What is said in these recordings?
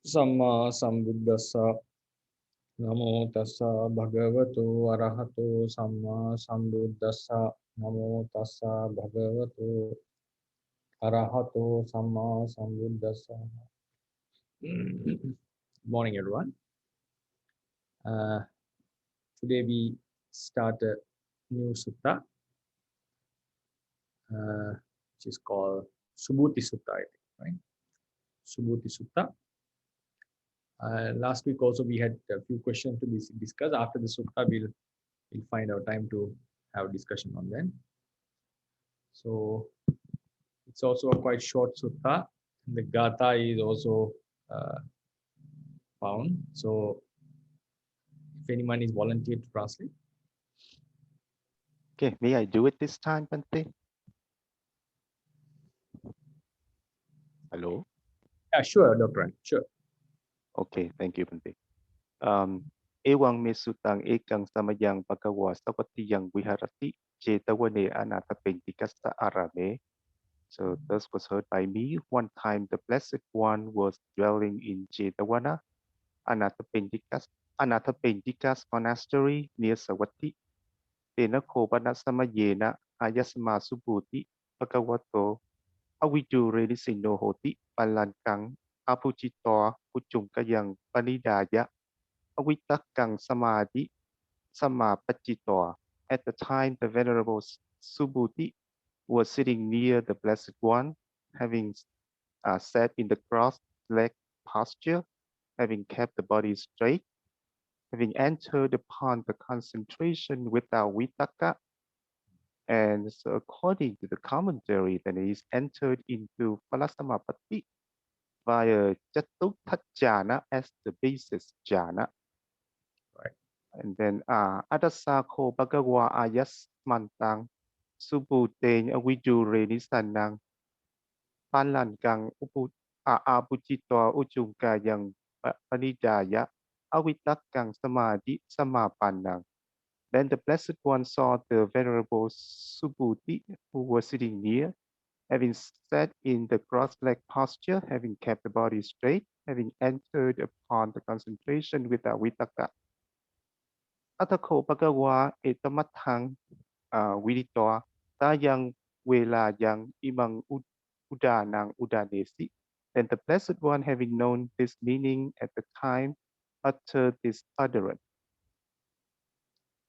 Samma Sambuddhassa. Namo tassa bhagavato arahato samma sambuddhassa. Namo tassa bhagavato arahato samma sambuddhassa. Good morning, everyone. Today we start a new sutta, which is called Subhūti Sutta, I think, right? Subhūti Sutta. Last week also we had a few questions to be discussed. After the sutta, we'll find our time to have a discussion on them. So it's also a quite short sutta. The gatha is also found. So if anyone is volunteered to translate. Okay, may I do it this time, Bhante? Hello? Yeah, sure, Dr. An, sure. Okay, thank you, Bhante. Ewang me sutang ekang samayang pagkawa sawatiyang viharati cetawane anatapentikas arame. So this was heard by me. One time the Blessed One was dwelling in Cetawana, Anatapentikas monastery near Sawati. Tena kobana samayena ayasma subhuti pagkawato awidu sino hoti palankang apuchito puchungkayang panidaya awitakang samadhi samapachito. At the time, the Venerable Subhuti was sitting near the Blessed One, having sat in the cross-legged posture, having kept the body straight, having entered upon the concentration without vitaka. And so according to the commentary, then he's entered into Palasamapatti via Chatutha jhana as the basis jhana. Right. And then Adasako Bhagawa Ayas Mantang Subuteng Awijure Nisanang Panlankang Abuchito Ujungka Yang Panidaya Awitakang Samadhi Samapanang. Then the Blessed One saw the Venerable Subhuti, who was sitting near, having sat in the cross-legged posture, having kept the body straight, having entered upon the concentration without vitaka. Atako Bhagawa Etamathang Viditoa Tayang Vela Yang Imang Udanang Udanesi. Then the Blessed One, having known this meaning at the time, uttered this utterance.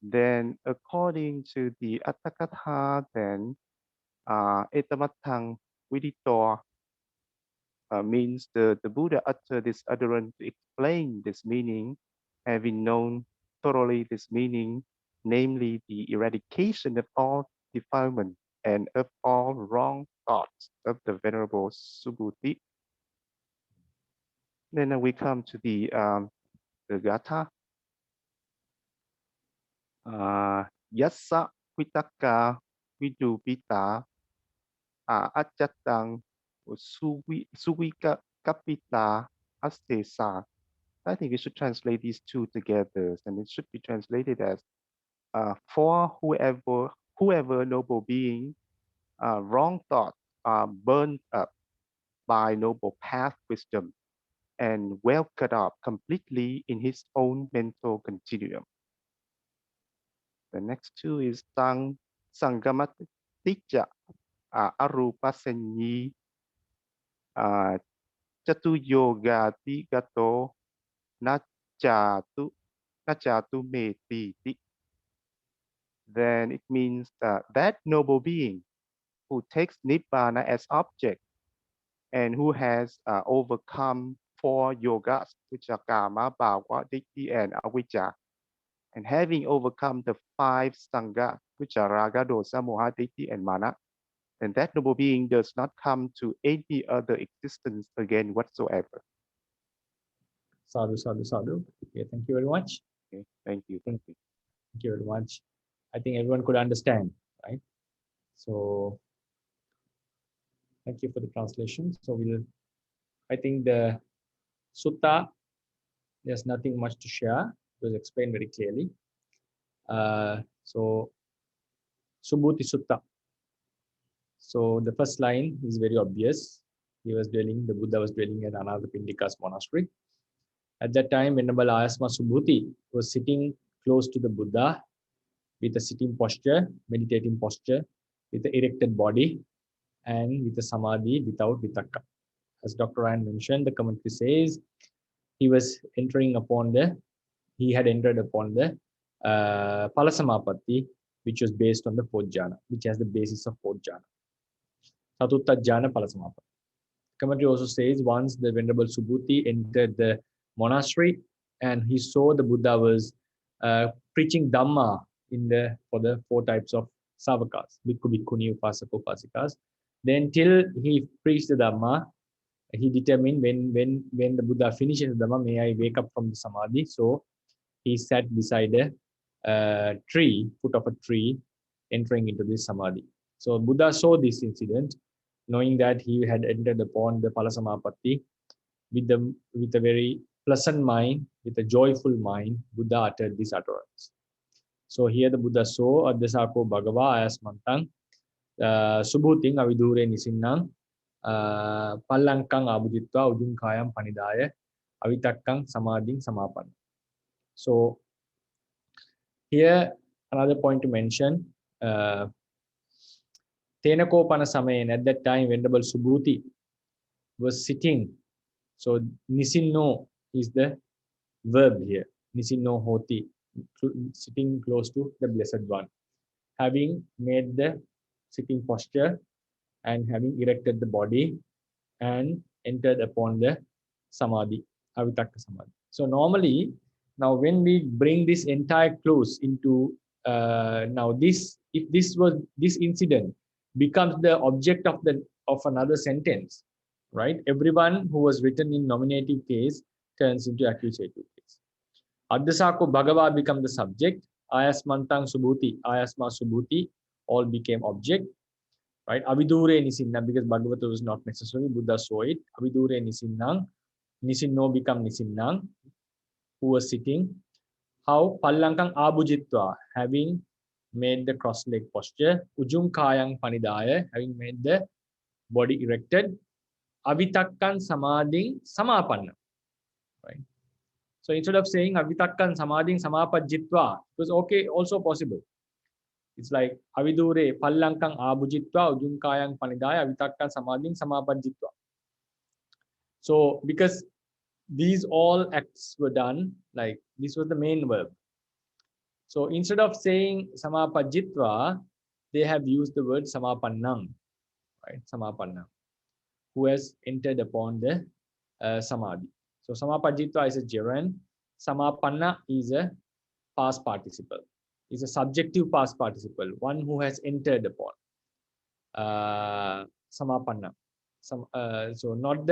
Then according to the Atthakatha, then Etamathang Viditoa means the Buddha uttered this utterance to explain this meaning, having known thoroughly this meaning, namely the eradication of all defilement and of all wrong thoughts of the Venerable Subhuti. Then we come to the Gatha. Yassa Vitaka Vidupita Ajatang Suwika Kapita Astesa. I think we should translate these two together, and it should be translated as for whoever noble being, wrong thoughts are burned up by noble path wisdom and well cut off completely in his own mental continuum. The next two is Sangamatija Arupasenyi Chatu Yogati Gato Nachatu Meti. Then it means that noble being who takes Nibbana as object and who has overcome 4 yogas, which are Kama, Bhava, Ditti, and Avijja, and having overcome the 5 Sangas, which are Raga, Dosa, Moha, Ditti, and Mana, then that noble being does not come to any other existence again whatsoever. Sadhu, sadhu, sadhu. Okay, thank you very much. Okay, thank you. Thank you very much. I think everyone could understand, right? So thank you for the translation. So I think the sutta, there's nothing much to share. It was explained very clearly. So Subhūti Sutta. So the first line is very obvious. The Buddha was dwelling at Anathapindika's monastery. At that time, Venerable Ayasma Subhūti was sitting close to the Buddha with a sitting posture, meditating posture, with the erected body, and with the samadhi without vitakka. As Dr. Ryan mentioned, the commentary says he had entered upon the Pāḷi Samapatti, which was based on the fourth jhana, which has the basis of fourth jhana. Satutta jhana Pāḷi Samapatti. Commentary also says once the Venerable Subhūti entered the monastery and he saw the Buddha was preaching Dhamma for the four types of savakas, bhikkhu, bhikkhuni, upasaka, upasikas. Then till he preached the Dhamma, he determined when the Buddha finishes the Dhamma, may I wake up from the samadhi. So he sat beside a tree, foot of a tree, entering into this samadhi. So Buddha saw this incident, knowing that he had entered upon the Pāḷi Samapatti with a very pleasant mind, with a joyful mind. Buddha uttered this utterance. So here the Buddha saw Addasako Bhagava Ayasmantang Subhūtiṃ avidūre nisinnang Pallankang abhujitva ujung kayam panidaya avitakkang samadhiṃ samapanna. So here another point to mention, Tenakopana Samayan, at that time Venerable Subhūti was sitting. So nisinno is the verb here. Nisinno hoti, sitting close to the Blessed One, having made the sitting posture and having erected the body and entered upon the samadhi, avitakka samadhi. So normally, now when we bring this entire clause into if this incident becomes the object of another sentence, right? Everyone who was written in nominative case turns into accusative case. Addasako Bhagava become the subject. Ayasmantang Subhūti, Ayasma Subhūti, all became object, right? Avidure nisinna, because Bhagavata was not necessary, Buddha saw it. Avidure nisinnang, nisinno become nisinnang, who was sitting. How? Pallankang abhujitva, having made the cross-leg posture. Ujung kayang panidaya, having made the body erected. Avitakkan samadhiṃ samapanna, right? So instead of saying avitakkan samadhiṃ samapajjitva, it was okay, also possible. It's like avidure pallankang abhujitva ujung kayang panidaya avitakkan samadhiṃ samapajjitva. So because these all acts were done, like this was the main verb. So instead of saying samapajjitva, they have used the word samapannam, right? Samapannam, who has entered upon the samadhi. So samapajjitva is a gerund. Samapanna is a past participle. It's a subjective past participle, one who has entered upon. Samapanna. So not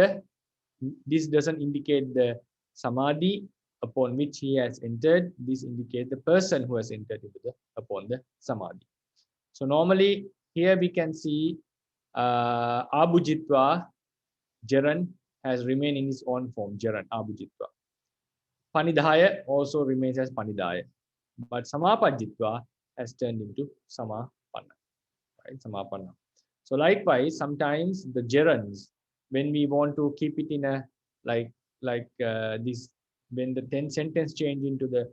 this doesn't indicate the samadhi upon which he has entered. This indicates the person who has entered upon the samadhi. So normally here we can see abhujitva, gerund, has remained in his own form, gerund, abhujitva. Panidaya also remains as panidaya, but samapajjitva has turned into samapanna, right? Samapanna. So likewise, sometimes the gerunds, when we want to keep it in a this, when the sentence change into the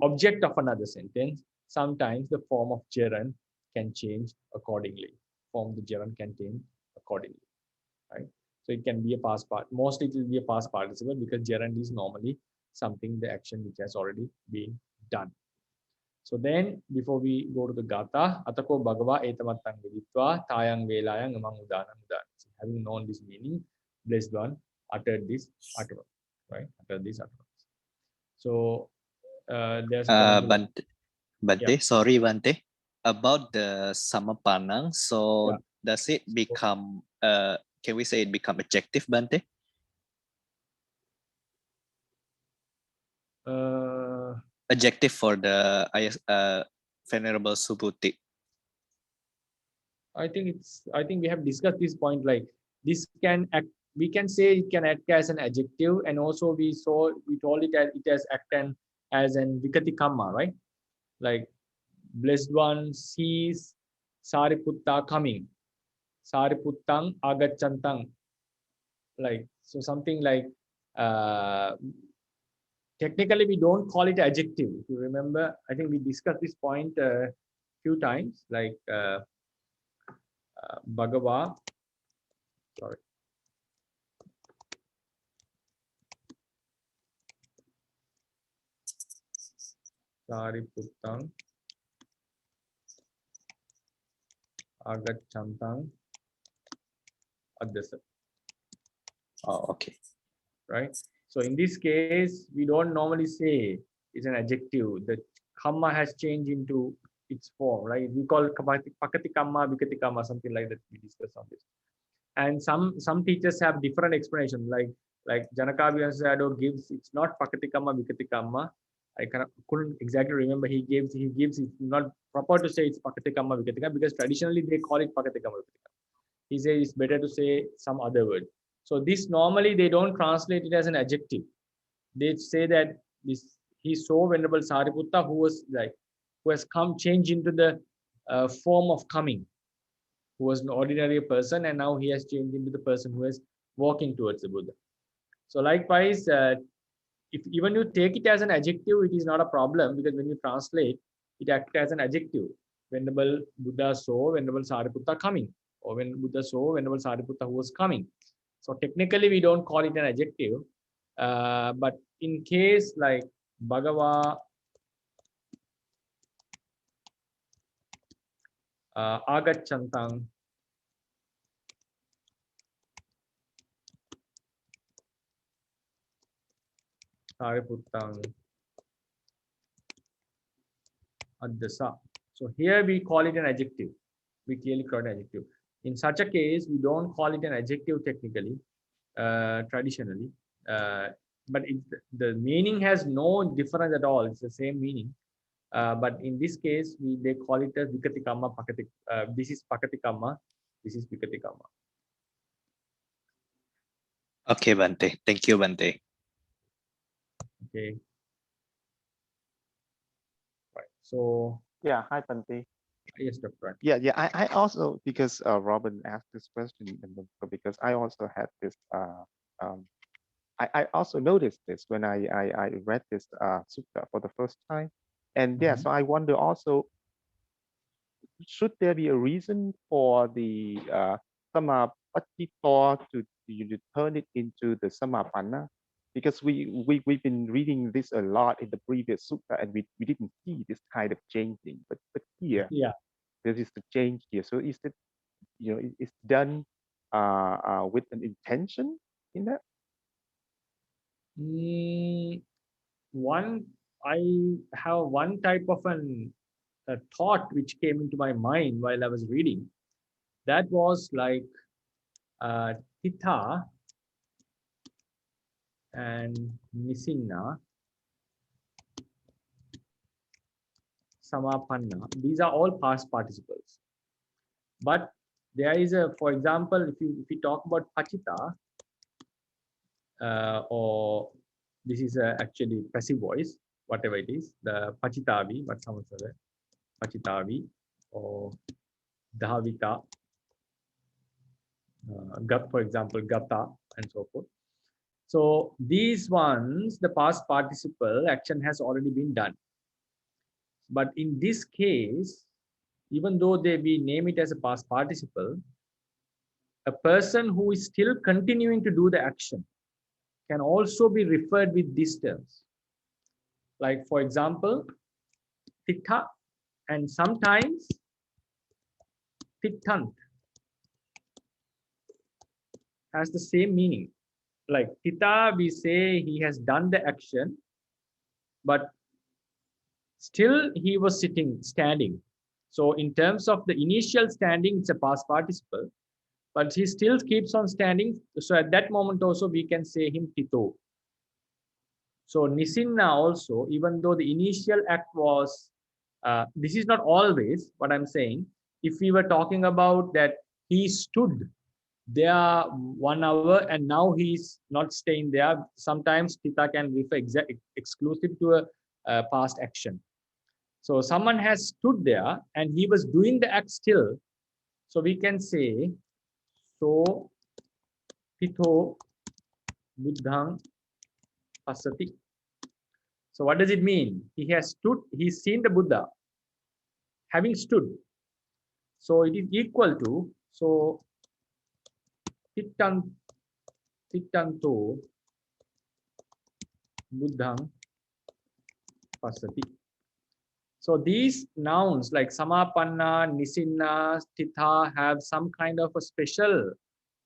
object of another sentence, sometimes the form of gerund can change accordingly. Form of the gerund can change accordingly, right? So it can be a past part. Mostly it will be a past participle because gerund is normally something, the action which has already been done. So then, before we go to the Gatha, Atako Bhagava etamattang viditva tayang velayang amang Udāna. Having known this meaning, Blessed One uttered this utterance, right? Uttered this utterance. So there's Bhante, yeah. Sorry, Bhante. About the samapanang, so Yeah. does it become, can we say it become adjective, Bhante? Adjective for the Venerable Subhūti. I think we have discussed this point. Like this can act, we can say it can act as an adjective, and also we told it as it has acted as an vikati kamma, right? Like Blessed One sees Sariputta coming. Sariputtang agacchantang. Like, so something like, technically we don't call it adjective. If you remember, I think we discussed this point a few times, like Bhagava, sorry. Sariputtang agacchantang addasa. Oh, okay. Right? So in this case, we don't normally say it's an adjective. The kamma has changed into its form, right? We call pakati kamma, vikati kamma, something like that. We discussed on this. And some teachers have different explanation, like Janakabhyasado gives, it's not pakati kamma, vikati kamma. I couldn't exactly remember. He gives it's not proper to say it's pakati kamma, vikati kamma, because traditionally they call it pakati kamma, vikati kamma. He says it's better to say some other word. So this normally they don't translate it as an adjective. They say that this he saw Venerable Sariputta who has come change into the form of coming, who was an ordinary person, and now he has changed into the person who is walking towards the Buddha. So likewise, if even you take it as an adjective, it is not a problem, because when you translate, it acts as an adjective. Venerable Buddha saw Venerable Sariputta coming, or when Buddha saw Venerable Sariputta who was coming. So technically, we don't call it an adjective, but in case like Bhagava agacchantang Sariputtang addasa. So here we call it an adjective. We clearly call it an adjective. In such a case, we don't call it an adjective technically, traditionally, but the meaning has no difference at all. It's the same meaning. But in this case, they call it as vikati kamma, pakati. This is pakati kamma. This is vikati kamma. Okay, Bhante. Thank you, Bhante. Okay. Right. So Yeah, hi Bhante. yes, Dr. Yeah, I also, because Robin asked this question, and because I also had this, I also noticed this when I read this sutta for the first time. And yeah, so I wonder also, should there be a reason for the samapatito to turn it into the samapanna? Because we've been reading this a lot in the previous sutta, and we didn't see this kind of changing. But here, Yeah. there is the change here. So is it, it's done with an intention in that? I have one type of a thought which came into my mind while I was reading. That was like Titha and Nisinna, Samapanna. These are all past participles. But there is for example, if you talk about Pachita, or this is actually passive voice, whatever it is, the Pachitavi, what someone said, Pachitavi, or Dhavita, for example, Gata, and so forth. So these ones, the past participle action has already been done. But in this case, even though we name it as a past participle, a person who is still continuing to do the action can also be referred with these terms. Like, for example, Titha, and sometimes Tithant has the same meaning. Like Titha, we say he has done the action, but still he was standing. So in terms of the initial standing, it's a past participle, but he still keeps on standing. So at that moment also we can say him Tito. So Nisinna also, even though the initial act was, this is not always what I'm saying. If we were talking about that he stood there 1 hour and now he's not staying there, sometimes Tita can refer exclusive to a past action. So someone has stood there and he was doing the act still. So we can say So Pitho Buddhang Pasati. So what does it mean? He has stood, he's seen the Buddha having stood. So it is equal to, so Tittanto Buddhang Pasati. So these nouns like Samapanna, Nisinna, Stitha have some kind of a special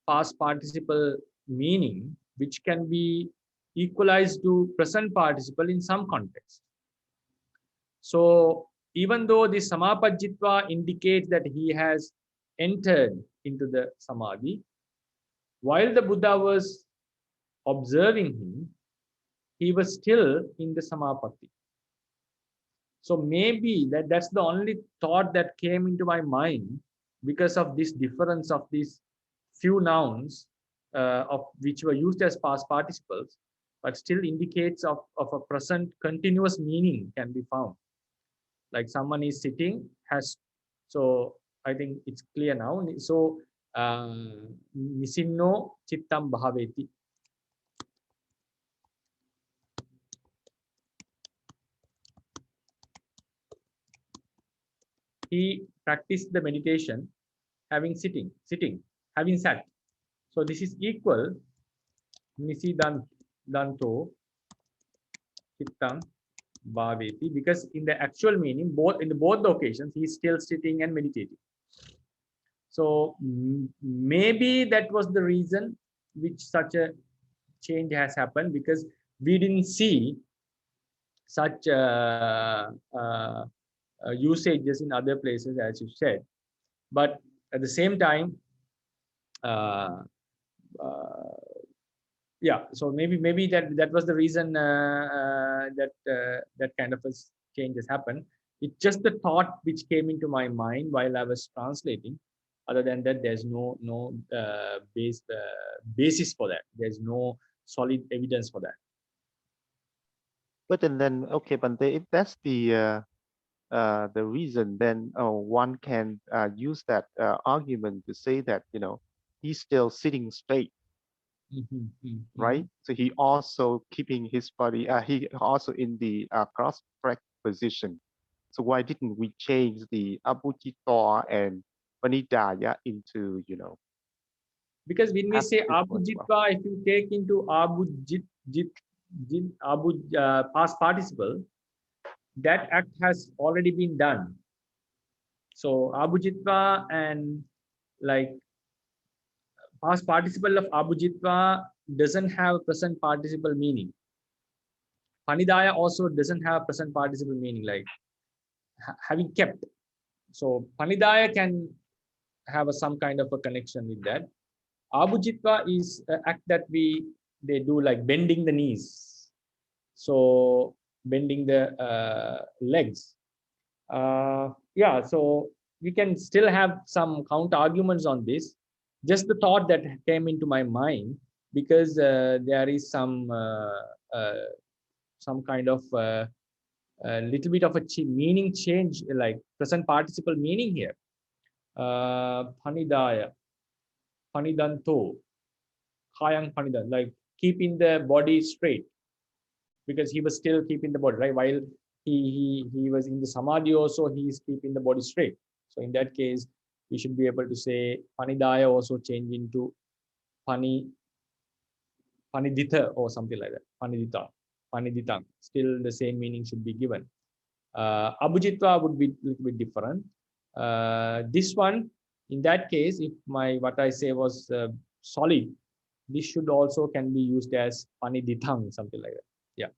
past participle meaning which can be equalized to present participle in some context. So even though the Samapajjitva indicates that he has entered into the Samadhi, while the Buddha was observing him, he was still in the Samapatti. So maybe that's the only thought that came into my mind because of this difference of these few nouns of which were used as past participles, but still indicates of a present continuous meaning can be found. Like someone is sitting, has, so I think it's clear now. So Nisinno Chittam Bhaveti. He practiced the meditation having having sat. So this is equal Nisidanto Chittam Bhaveti, because in the actual meaning, both the occasions, he is still sitting and meditating. So maybe that was the reason which such a change has happened, because we didn't see such usages in other places, as you said. But at the same time, yeah, so maybe that was the reason that kind of a change has happened. It's just the thought which came into my mind while I was translating. Other than that, there's no basis for that. There's no solid evidence for that. But then okay, Bhante, if that's the reason, then one can use that argument to say that, you know, he's still sitting straight, right? So he also keeping his body, he also in the cross-track position. So why didn't we change the Abhujita and Vanidaya into, you know? Because when we say Abhujitva, if you take into past participle, that act has already been done. So Abhujitva and like past participle of Abhujitva doesn't have present participle meaning. Panidaya also doesn't have present participle meaning, like having kept. So Panidaya can have some kind of a connection with that. Abhujitva is an act that they do, like bending the knees. So bending the legs. Yeah, so we can still have some counter arguments on this. Just the thought that came into my mind, because there is some kind of little bit of a meaning change, like present participle meaning here. Panidaya, Panidanto, Kayang Panidan, like keeping the body straight, because he was still keeping the body, right? While he was in the Samadhi also, he is keeping the body straight. So in that case, we should be able to say Panidaya also change into Paniditha or something like that. Paniditang. Still the same meaning should be given. Abhujitva would be a little bit different. This one, in that case, if what I say was solid, this should also can be used as Panidithang, something like that. Yeah.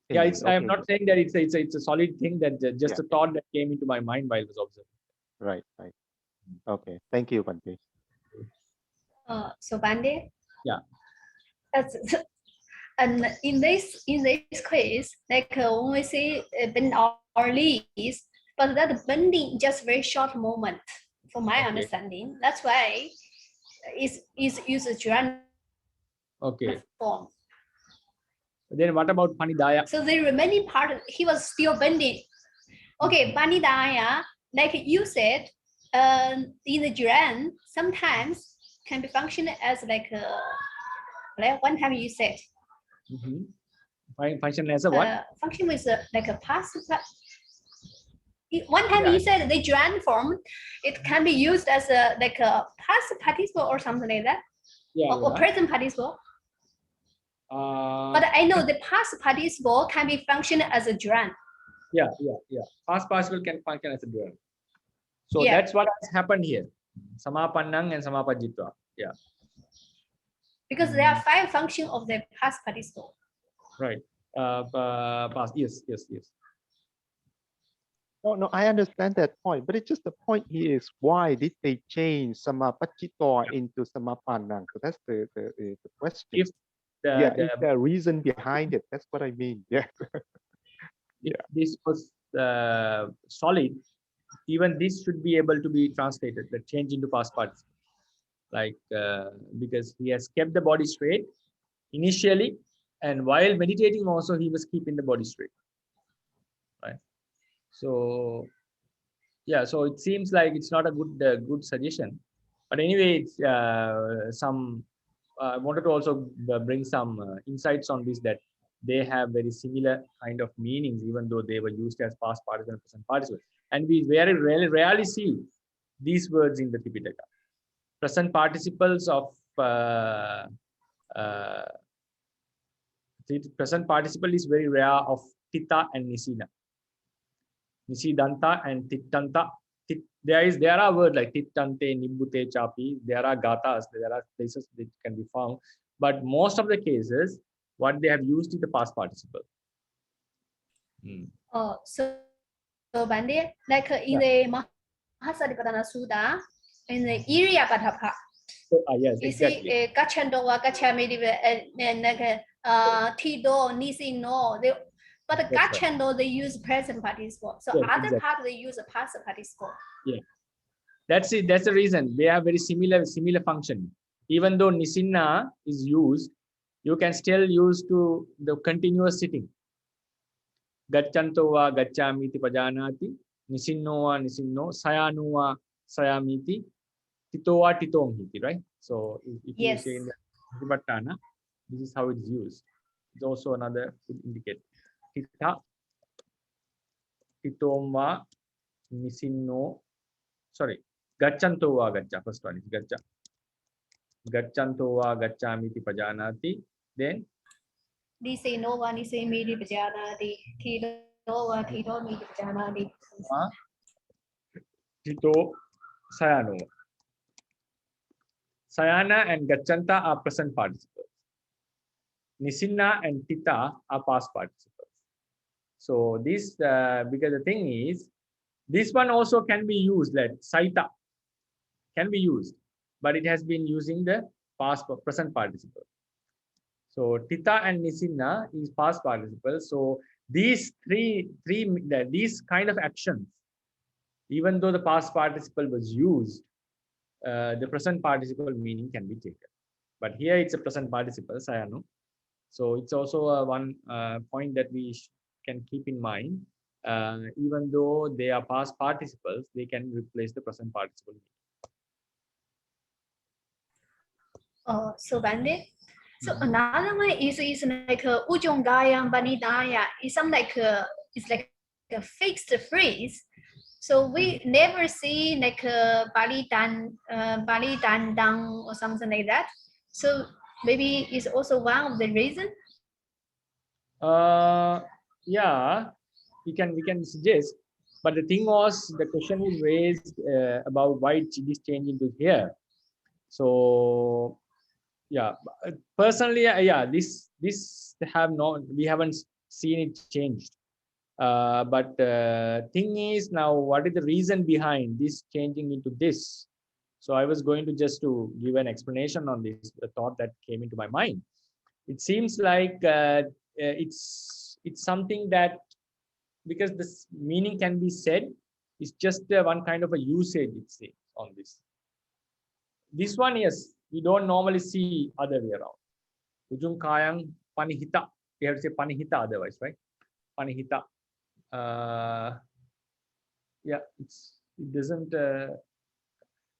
Yeah, okay. I'm not saying that it's a solid thing, that just a thought that came into my mind while I was observing. Right. Okay. Thank you, Bhante. So Bhante? Yeah. And in this case, like when we say bend or release, but that bending just very short moment, from my understanding. That's why it's used as Jhana form. Then what about Panidaya? So the remaining part, he was still bending. Okay, Panidaya, like you said, in the Juran, sometimes can be functioned as like one time you said. Function as a what? Function with like a past. One time you said the Juran form, it can be used as a like a past participle or something like that. Or present participle. But I know the past participle can be functioned as a Juran. Yeah. Past participle can function as a Juran. So that's what has happened here. Samapannang and Samapajitva. Yeah. Because there are 5 functions of the past participle. Right. Past. Yes. No, I understand that point, but it's just the point here is why did they change Samapachitwa into Samapannang? So that's the question. If is there a reason behind it? That's what I mean. Yeah. If this was solid, even this should be able to be translated, the change into past participle. Like because he has kept the body straight initially, and while meditating also he was keeping the body straight. Right. So so it seems like it's not a good suggestion, but anyway, it's I wanted to also bring some insights on this, that they have very similar kind of meanings, even though they were used as past participle and present participle. And we very rarely see these words in the Tipitaka. Present participles of present participle is very rare of Tita and Nisina. Nisidanta and Tittanta. There are words like Tittante, Nibbute, Chapi. There are gathas, there are places that can be found. But most of the cases, what they have used is the past participle. So Bhante, like in the Mahasatipatthana Sutta, in the Iriyapada part, yes, you exactly. see Gacchando, Gacchami, and like Tido, Nisino. But the Gacchando, they use present participle. So other part they use a past participle. Yeah, that's it. That's the reason they are very similar function. Even though Nisinna is used, you can still use to the continuous sitting. Gacchanto va gaccamiti pajanati, Nisinno va nisinno, Sayano va sayamiti, Tito va titonghiti, right? So if you say in the Vipattana, this is how it's used. It's also another good indicator. Tita, Titomva, Nisinno, sorry, Gacchanto va gaccha, first one is gaccha. Gacchanto va gaccamiti pajanati, then Nisino va nisimiti pajanati, Tito va titomiti pajanati. Tito, Sayano. Sayana and Gacchanta are present participles. Nisinna and Tita are past participles. So this, because the thing is, this one also can be used, like Saita can be used, but it has been using the present participle. So Tita and Nisinna is past participle. So these these kind of actions, even though the past participle was used, the present participle meaning can be taken. But here it's a present participle, Sayano. So it's also one point that we can keep in mind. Even though they are past participles, they can replace the present participle. So Bhante. So another one is like Ujongaya Banidaya. It's something like it's like a fixed phrase. So we never see like Pāḷi Dandang or something like that. So maybe it's also one of the reason. Yeah, we can suggest. But the thing was, the question is raised about why this change into here. So yeah, personally, yeah, this we haven't seen it changed. But thing is, now what is the reason behind this changing into this? So I was going to just to give an explanation on this, the thought that came into my mind. It seems like it's something that, because this meaning can be said, it's just one kind of a usage, it seems, on this. This one, yes, we don't normally see other way around. Ujung kayang panihita. You have to say panihita otherwise, right? Panihita. Yeah, it doesn't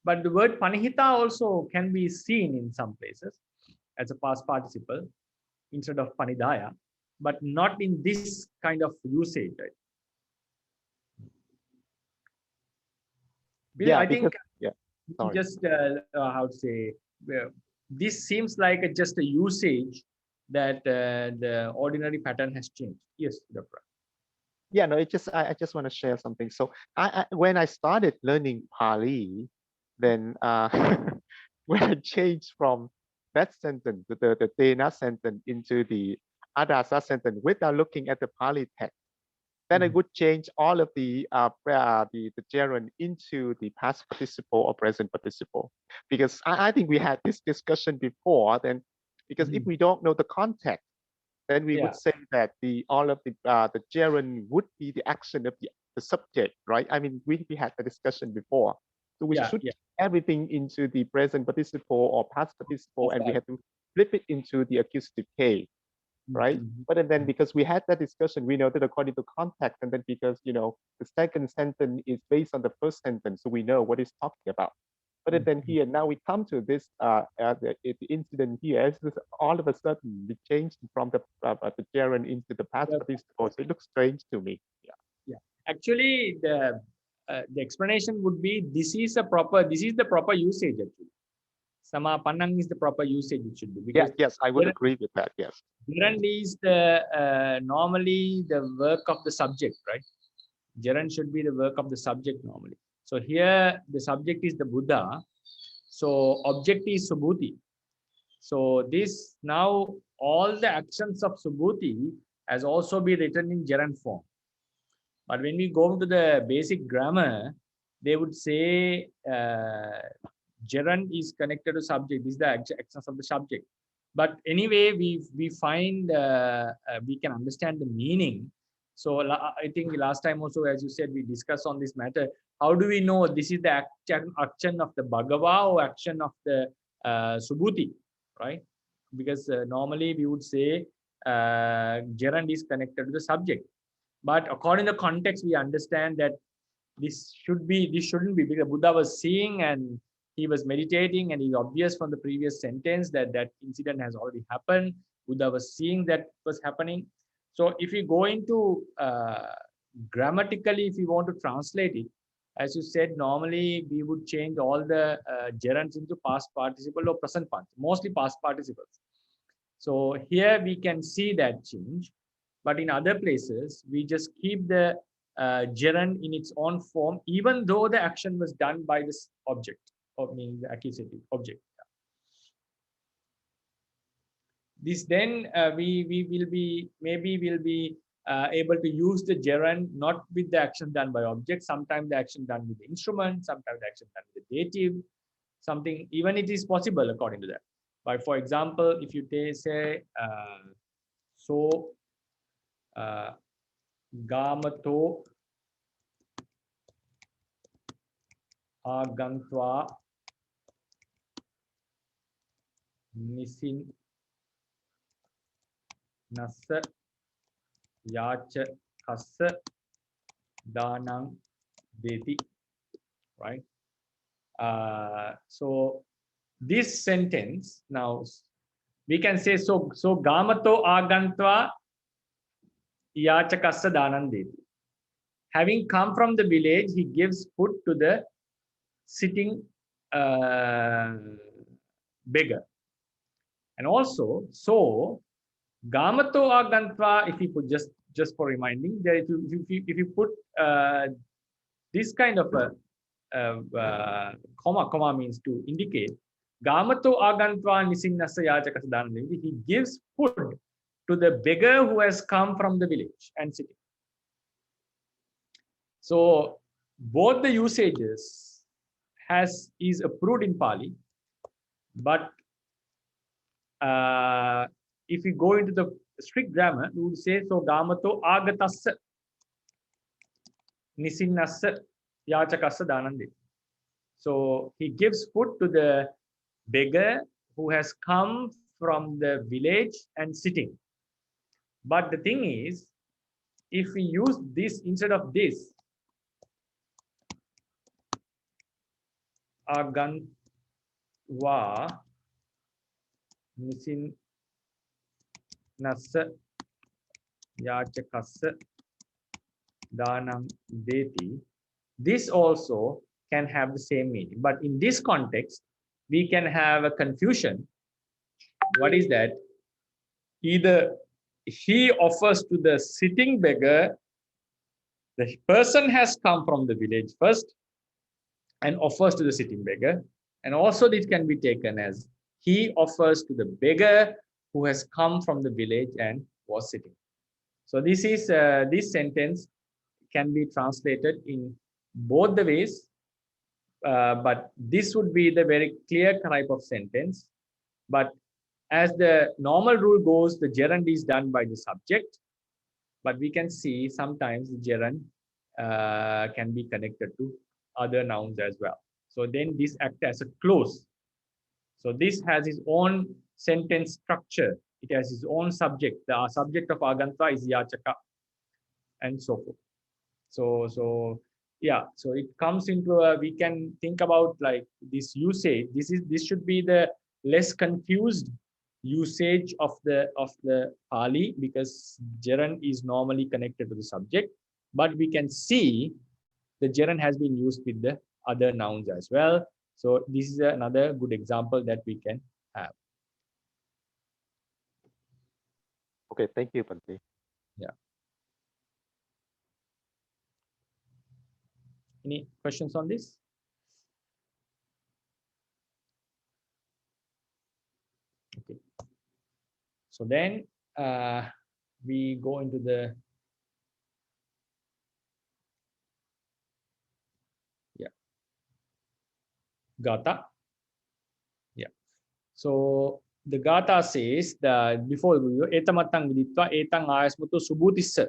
But the word panihita also can be seen in some places as a past participle instead of panidaya, but not in this kind of usage. Right? Yeah, I think sorry. just how to say, this seems like just a usage that the ordinary pattern has changed. Yes, Dr. Yeah, no, I just want to share something. So when I started learning Pāli, then when I changed from that sentence, the Dena sentence into the Adasa sentence without looking at the Pāli text, then I would change all of the gerund into the past participle or present participle. Because I think we had this discussion before, then because if we don't know the context, then we would say that all of the gerund would be the action of the subject, right? I mean, we had the discussion before. So we should keep everything into the present participle or past participle, and we have to flip it into the accusative case, right? But then because we had that discussion, we know that according to context, and then because, you know, the second sentence is based on the first sentence, so we know what it's talking about. But then here, now we come to this the incident here. It's just all of a sudden we changed from the gerund into the past participle. So it looks strange to me. Yeah. Actually, the explanation would be this is the proper usage actually. Sama panang is the proper usage it should be. Because yes, I would agree with that. Yes. Gerund is the normally the work of the subject, right? Gerund should be the work of the subject normally. So here the subject is the Buddha. So object is Subhūti. So this now all the actions of Subhūti has also been written in gerund form. But when we go to the basic grammar, they would say gerund is connected to subject. This is the actions of the subject. But anyway, we find we can understand the meaning. So I think last time also, as you said, we discussed on this matter. How do we know this is the action of the Bhagava or action of the Subhūti, right? Because normally we would say gerund is connected to the subject. But according to the context, we understand that this shouldn't be, because Buddha was seeing and he was meditating, and it's obvious from the previous sentence that that incident has already happened. Buddha was seeing that was happening. So if we go into grammatically, if we want to translate it, as you said, normally we would change all the gerunds into past participle or present participle, mostly past participles. So here we can see that change. But in other places, we just keep the gerund in its own form, even though the action was done by this object, or meaning the accusative object. This then we will be, maybe we'll be able to use the gerund not with the action done by object. Sometimes the action done with the instrument, sometimes the action done with the dative. Something, even it is possible according to that. But for example, if you say so. Gamato agantva nisin nasa yacha kassa danang deti, right? So this sentence now we can say so gamato agantva yacha kassa danang deti. Having come from the village, he gives food to the sitting beggar. And also, so Gamato agantva, if you put just for reminding, that if you put this kind of a comma means to indicate Gamato agantva nisinnasa yachakas danam, he gives food to the beggar who has come from the village and sitting. So both the usages is approved in Pāli, but if we go into the strict grammar, we would say so gamato agatassa nisinnassa yachakassa danandi. So he gives food to the beggar who has come from the village and sitting. But the thing is, if we use this instead of this, agantva nisin nassa yachakassa danam deti. This also can have the same meaning, but in this context we can have a confusion. What is that? Either he offers to the sitting beggar, the person has come from the village first and offers to the sitting beggar, and also this can be taken as he offers to the beggar who has come from the village and was sitting. So this is this sentence can be translated in both the ways, but this would be the very clear type of sentence. But as the normal rule goes, the gerund is done by the subject, but we can see sometimes the gerund can be connected to other nouns as well. So then this acts as a clause. So this has its own sentence structure. It has its own subject. The subject of agantva is yachaka, and so forth. So yeah, so it comes into a, we can think about like this usage. This should be the less confused usage of the Pāli, because gerund is normally connected to the subject, but we can see the gerund has been used with the other nouns as well. So this is another good example that we can have. Okay, thank you, Bhante. Yeah. Any questions on this? Okay. So then we go into the Gatha. Yeah. So the Gatha says that before etamatang viditva etang ayasmuto subhutissa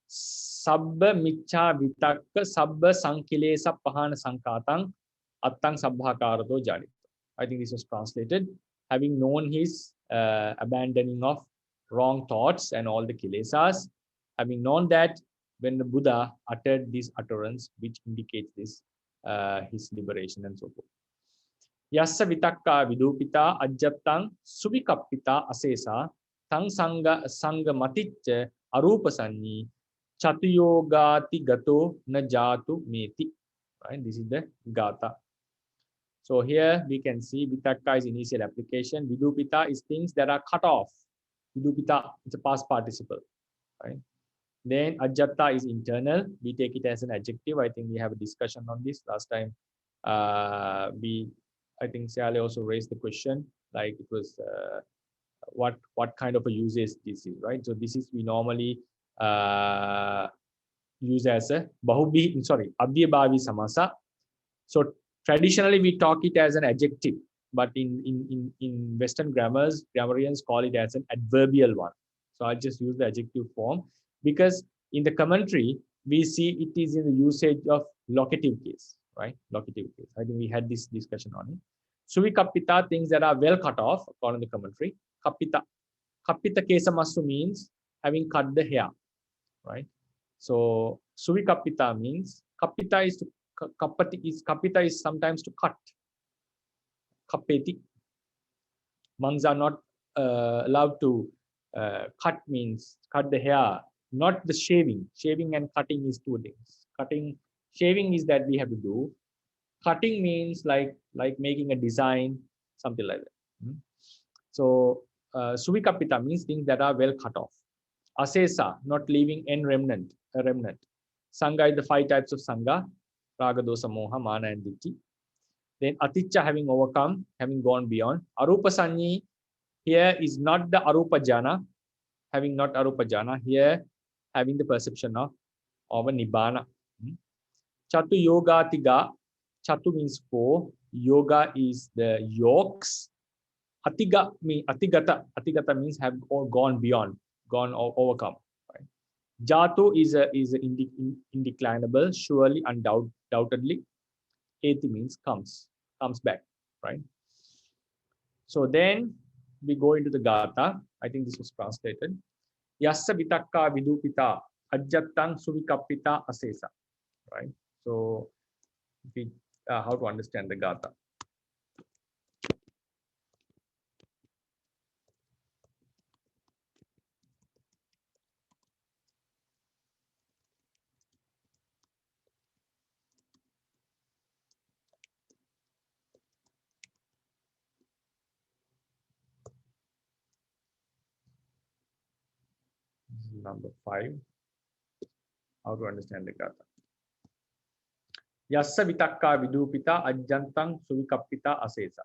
sabba michcha vitakka sabba sankilesa pahana sankatang attang sabbhakarato jaditva. I think this was translated, having known his abandoning of wrong thoughts and all the kilesas, having known that when the Buddha uttered this utterance, which indicates this his liberation and so forth. Yassa vitakka vidupita ajjatang subikappita asesa tang sangha maticca arupasanyi chatuyogati gato na jatu meti. Right, this is the Gatha. So here we can see vitakka is initial application, vidupita is things that are cut off. Vidupita, it's a past participle, right? Then ajjatta is internal. We take it as an adjective. I think we have a discussion on this last time. I think Sally also raised the question, like it was what kind of a usage this is, right? So this is we normally use as a avyabhavi samasa. So traditionally we talk it as an adjective, but in Western grammarians call it as an adverbial one. So I'll just use the adjective form, because in the commentary we see it is in the usage of locative case, right? Locative case. I think we had this discussion on it. Suvikapita, things that are well cut off, according to the commentary. Kapita kesamasu means having cut the hair, right? So suvikapita means kapita is sometimes to cut. Kapeti. Monks are not allowed to cut, means cut the hair, not the shaving. Shaving and cutting is two things. Shaving is that we have to do. Cutting means like making a design, something like that. So suvikapita means things that are well cut off. Asesa, not leaving a remnant. Sangha is the 5 types of sangha: raga, dosa, moha, mana, and ditthi. Then aticca, having overcome, having gone beyond. Arupasanyi, here is not the arupa jhana, having not arupa jhana, here having the perception of a nibbana. Chatu yogatiga, chatu means 4, yoga is the yokes. Atigata means have gone beyond, gone overcome. Right? Jatu is indeclinable, surely, undoubtedly. Eti means comes back, right? So then we go into the Gatha. I think this was translated. Yassa vitakka vidupita ajjattang suvikappita asesa. Right? So how to understand the Gatha? Number 5. How to understand the gatha. Yassa vitakka vidupita ajjantang suvikappita asesa.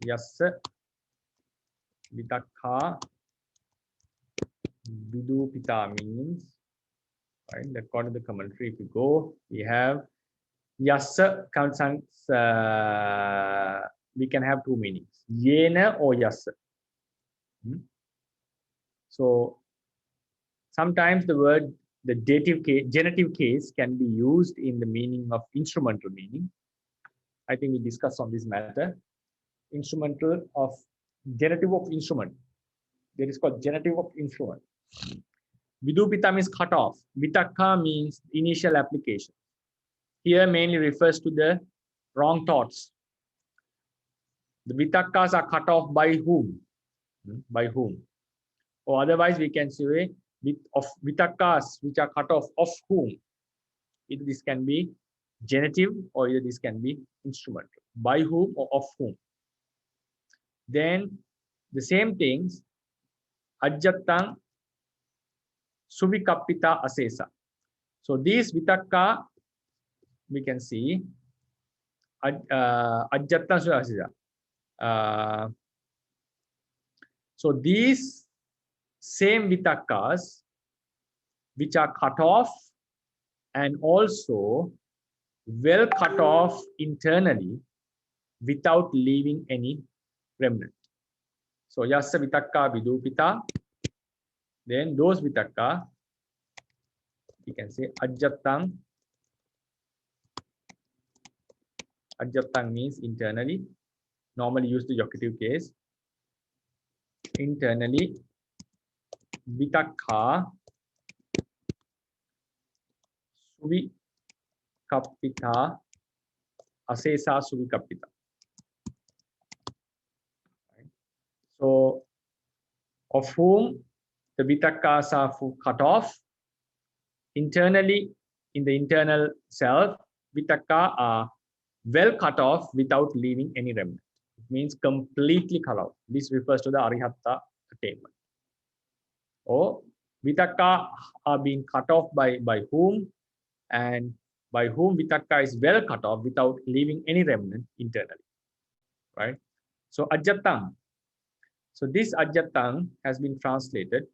Yassa vitakka vidupita means, right? According to the commentary, if you go, we have yassa we can have two meanings, yena or yassa. So sometimes the word, the dative case, genitive case can be used in the meaning of instrumental meaning. I think we discussed on this matter. Instrumental of genitive of instrument. That is called genitive of instrument. Vidupita means cut off. Vitakka means initial application. Here mainly refers to the wrong thoughts. The vitakkas are cut off by whom? By whom? Or otherwise we can say of vitakkas which are cut off of whom. Either this can be genitive or either this can be instrumental. By whom or of whom. Then the same things, ajjattang suvikappita asesa. So these vitakka we can see ajjattang suvikappita asesa. So these same vitakkas which are cut off and also well cut off internally without leaving any remnant. So yassa vitakka vidupita, then those vitakka we can say ajjattang. Ajjattang means internally, normally used the yocative case. Internally vitakka suvikappita asesa suvikappita. So of whom the vitakkas are cut off internally, in the internal self, vitakka are well cut off without leaving any remnant. It means completely cut off. This refers to the arihatta attainment. Or vitakka are being cut off by whom, and by whom vitakka is well cut off without leaving any remnant internally. Right? So ajjattang. So this ajjattang has been translated.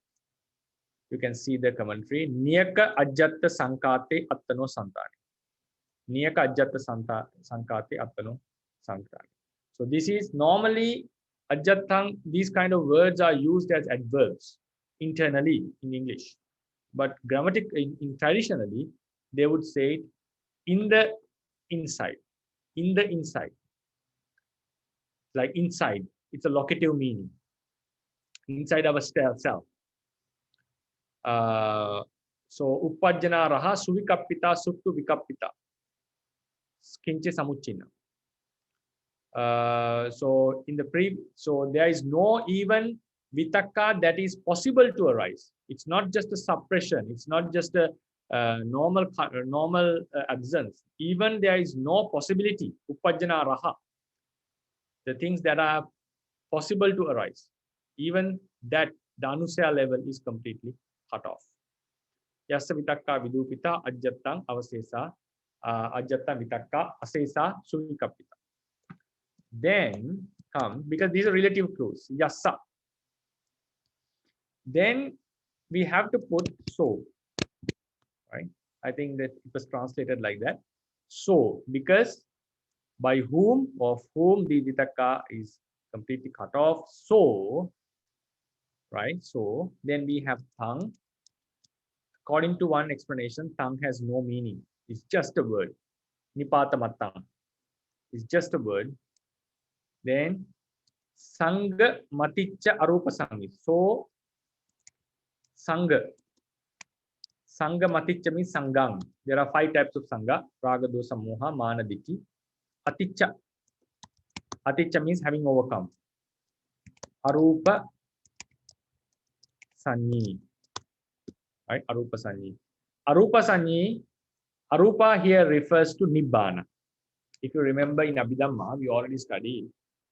You can see the commentary. Niyaka ajjatta sankate attano santani. Niyaka ajjatta sankate attano santani. So this is normally ajjattang. These kind of words are used as adverbs internally in English, but traditionally they would say it in the inside. In the inside, like inside. It's a locative meaning. Inside our self. So uppajjana raha suvikappita suttu vikappita kinche samuccina. So in the so there is no even vitakka that is possible to arise. It's not just a suppression. It's not just a normal absence. Even there is no possibility. Uppajjana raha. The things that are possible to arise. Even that, the anusaya level is completely cut off. Yassa vitakka vidupita ajjattang avasesa ajjattang vitakka asesa suvikappita. Then come, because these are relative clues, yassa. Then we have to put so, right? I think that it was translated like that. So, because by whom, of whom the vitakka is completely cut off. So, right? So then we have tongue. According to one explanation, tongue has no meaning. It's just a word. Nipatamattang. It's just a word. Then sangha maticca arupa sangi. So sangha. Sangha maticca means sangang. There are 5 types of sangha. Raga, dosa, moha, mana, ditti. Aticca. Aticca means having overcome. Arupa sanyi. Right? Arupa sanyi. Arupa sanyi. Arupa here refers to nibbana. If you remember in Abhidhamma, we already studied.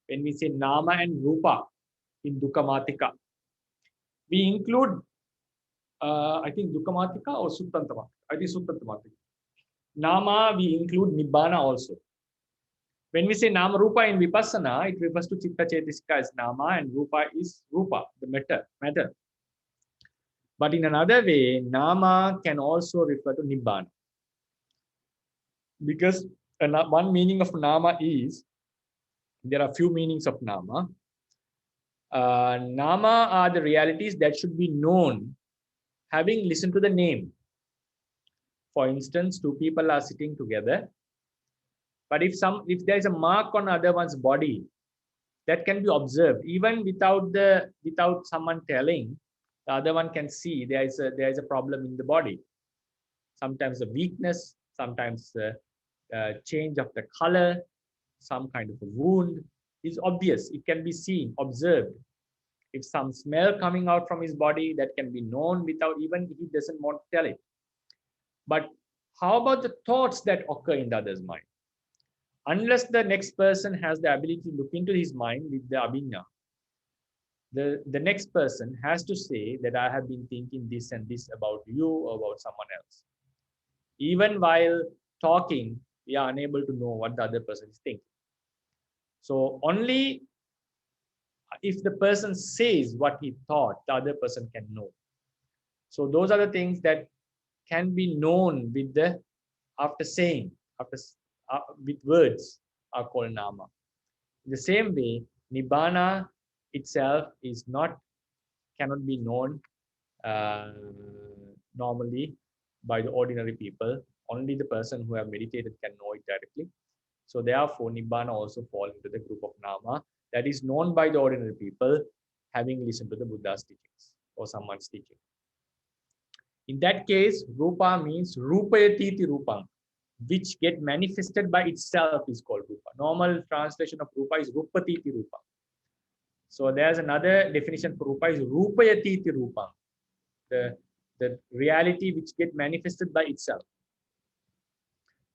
When we say nama and rupa in Dukkha Matika, we include I think Dukkamatika or Suttantamatika. I think Suttantamatika. Nama, we include Nibbana also. When we say Nama Rupa in Vipassana, it refers to Chitta Chetasika as Nama and Rupa is Rupa, the matter. But in another way, Nama can also refer to Nibbana. Because one meaning of Nama is, there are few meanings of Nama. Nama are the realities that should be known having listened to the name. For instance, two people are sitting together, but if there is a mark on other one's body, that can be observed even without someone telling. The other one can see there is a problem in the body. Sometimes a weakness, sometimes a change of the color, some kind of a wound is obvious. It can be seen, observed. If some smell coming out from his body, that can be known without even he doesn't want to tell it. But how about the thoughts that occur in the other's mind? Unless the next person has the ability to look into his mind with the abhinya, the next person has to say that I have been thinking this and this about you or about someone else. Even while talking, we are unable to know what the other person is thinking. So only if the person says what he thought, the other person can know. So those are the things that can be known with with words are called Nama. In the same way, Nibbana itself cannot be known normally by the ordinary people. Only the person who have meditated can know it directly. So therefore, Nibbana also falls into the group of Nama that is known by the ordinary people having listened to the Buddha's teachings or someone's teaching. In that case, Rupa means Rupayatiti Rupam, which get manifested by itself is called Rupa. Normal translation of Rupa is Rupatiti Rupa. So there's another definition for Rupa is Rupayatiti Rupam, the reality which get manifested by itself.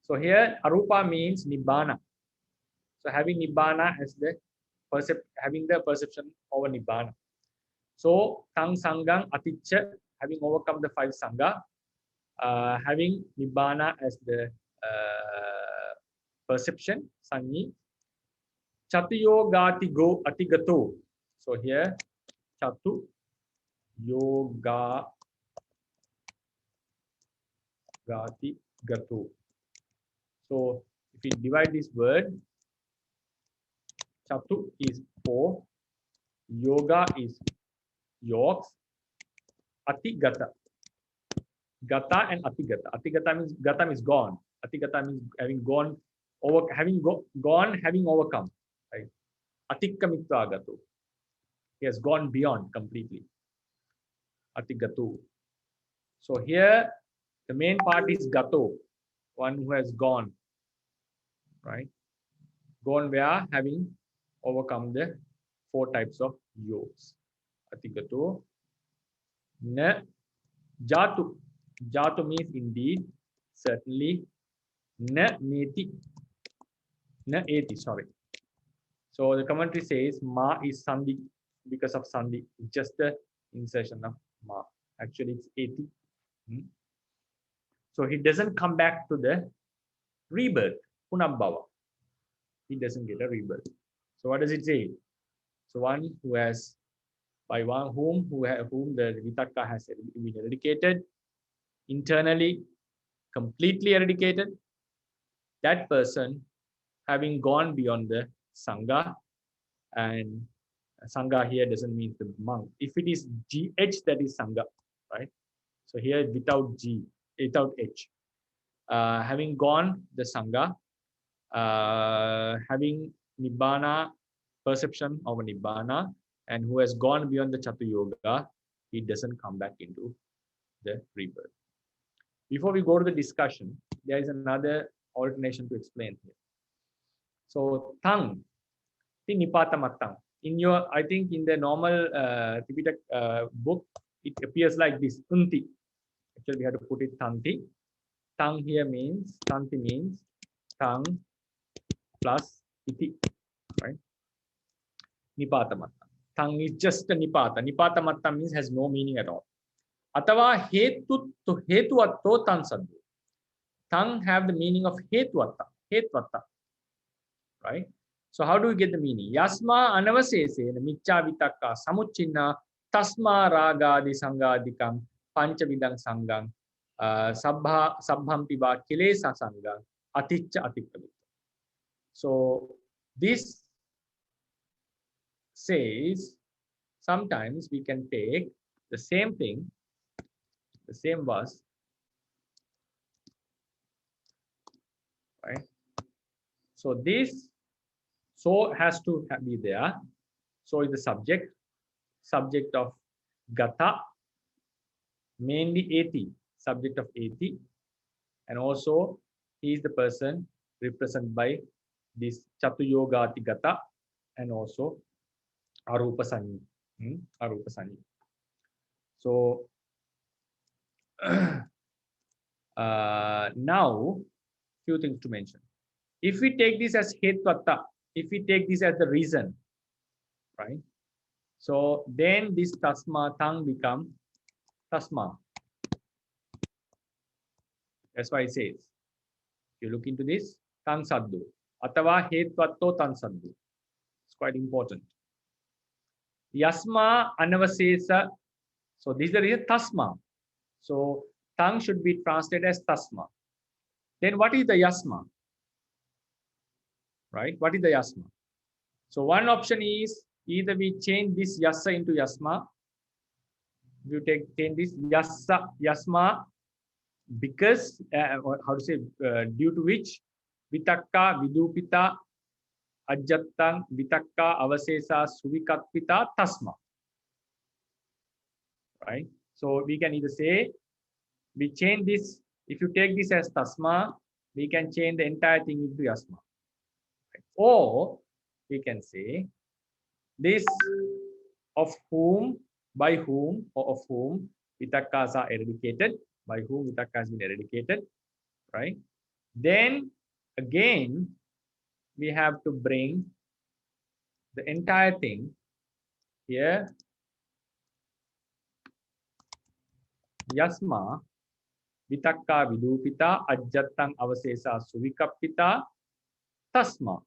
So here Arupa means Nibbana. So having Nibbana as having the perception over Nibbana. So Tang Sangang Aticca, having overcome the 5 Sangha, having Nibbana as the perception, Sanyi. Chatuyogati go atigato. So here Chatu Yoga Gati Gato. So if we divide this word, Chatu is 4, Yoga is yokes, Atigata. Gata and Atigata. Gata means gone. Atigata means having gone over, having overcome. Right? Atikkamitva Gato. He has gone beyond completely. Atigatu. So here the main part is Gato, one who has gone. Right? Gone where? Having overcome the 4 types of yogas. Atigato. Na Jatu. Jatu means indeed, certainly. Na neti. Na eti, sorry. So the commentary says Ma is Sandhi because of Sandhi. It's just the insertion of Ma. Actually, it's eti. So he doesn't come back to the rebirth, Punabhava. He doesn't get a rebirth. So what does it say? So one who has, by one whom the Vitakka has been eradicated, internally, completely eradicated, that person having gone beyond the Sangha, and Sangha here doesn't mean the monk. If it is GH, that is Sangha, right? So here without G, without H. Having gone the Sangha, having Nibbana, perception of a Nibbana, and who has gone beyond the Chatu Yoga, he doesn't come back into the rebirth. Before we go to the discussion, there is another alternation to explain here. So Tang, the Nipatamatang. In your, I think in the normal Tibetan book, it appears like this, Unti. Actually, we have to put it Tanti. Tang here means, Tanti means Tang plus Iti, right? Nipatamatta. Tang is just a Nipata. Nipatamatta means has no meaning at all. Atava hetuvatto tan saddu. Tang have the meaning of hetvatta, right? So how do we get the meaning? Yasma anavasesena micca vitakka samuccinna tasma ragadi sangadikam panchavidang sangang sabbhampi va kilesa sangang aticca atikkamita. So this says sometimes we can take the same thing, the same verse, right? So this so has to be there. So is the subject of gata, mainly eti, subject of eti, and also he is the person represented by this chatuyogati gata and also arupasani. Arupasani. So now few things to mention. If we take this as hetvatta, if we take this as the reason, right? So then this tasma tang become tasma. That's why it says. If you look into this, tang saddu. Atava hetvatto tang saddu. It's quite important. Yasma anavasesa. So this is the reason tasma. So tang should be translated as tasma. Then what is the yasma? Right? What is the yasma? So one option is either we change this yassa into yasma. You change this yasma because or how to say due to which vitakka vidupita ajjattang vitakka avasesa suvikatpita tasma. Right? So we can either say we change this. If you take this as tasma, we can change the entire thing into yasma. Right? Or we can say this of whom, by whom, or of whom vitakkas are eradicated, by whom vitakka has been eradicated, right? Then again, we have to bring the entire thing here. Yasma vitakka vidupita ajjattang avasesa suvikapita tasma.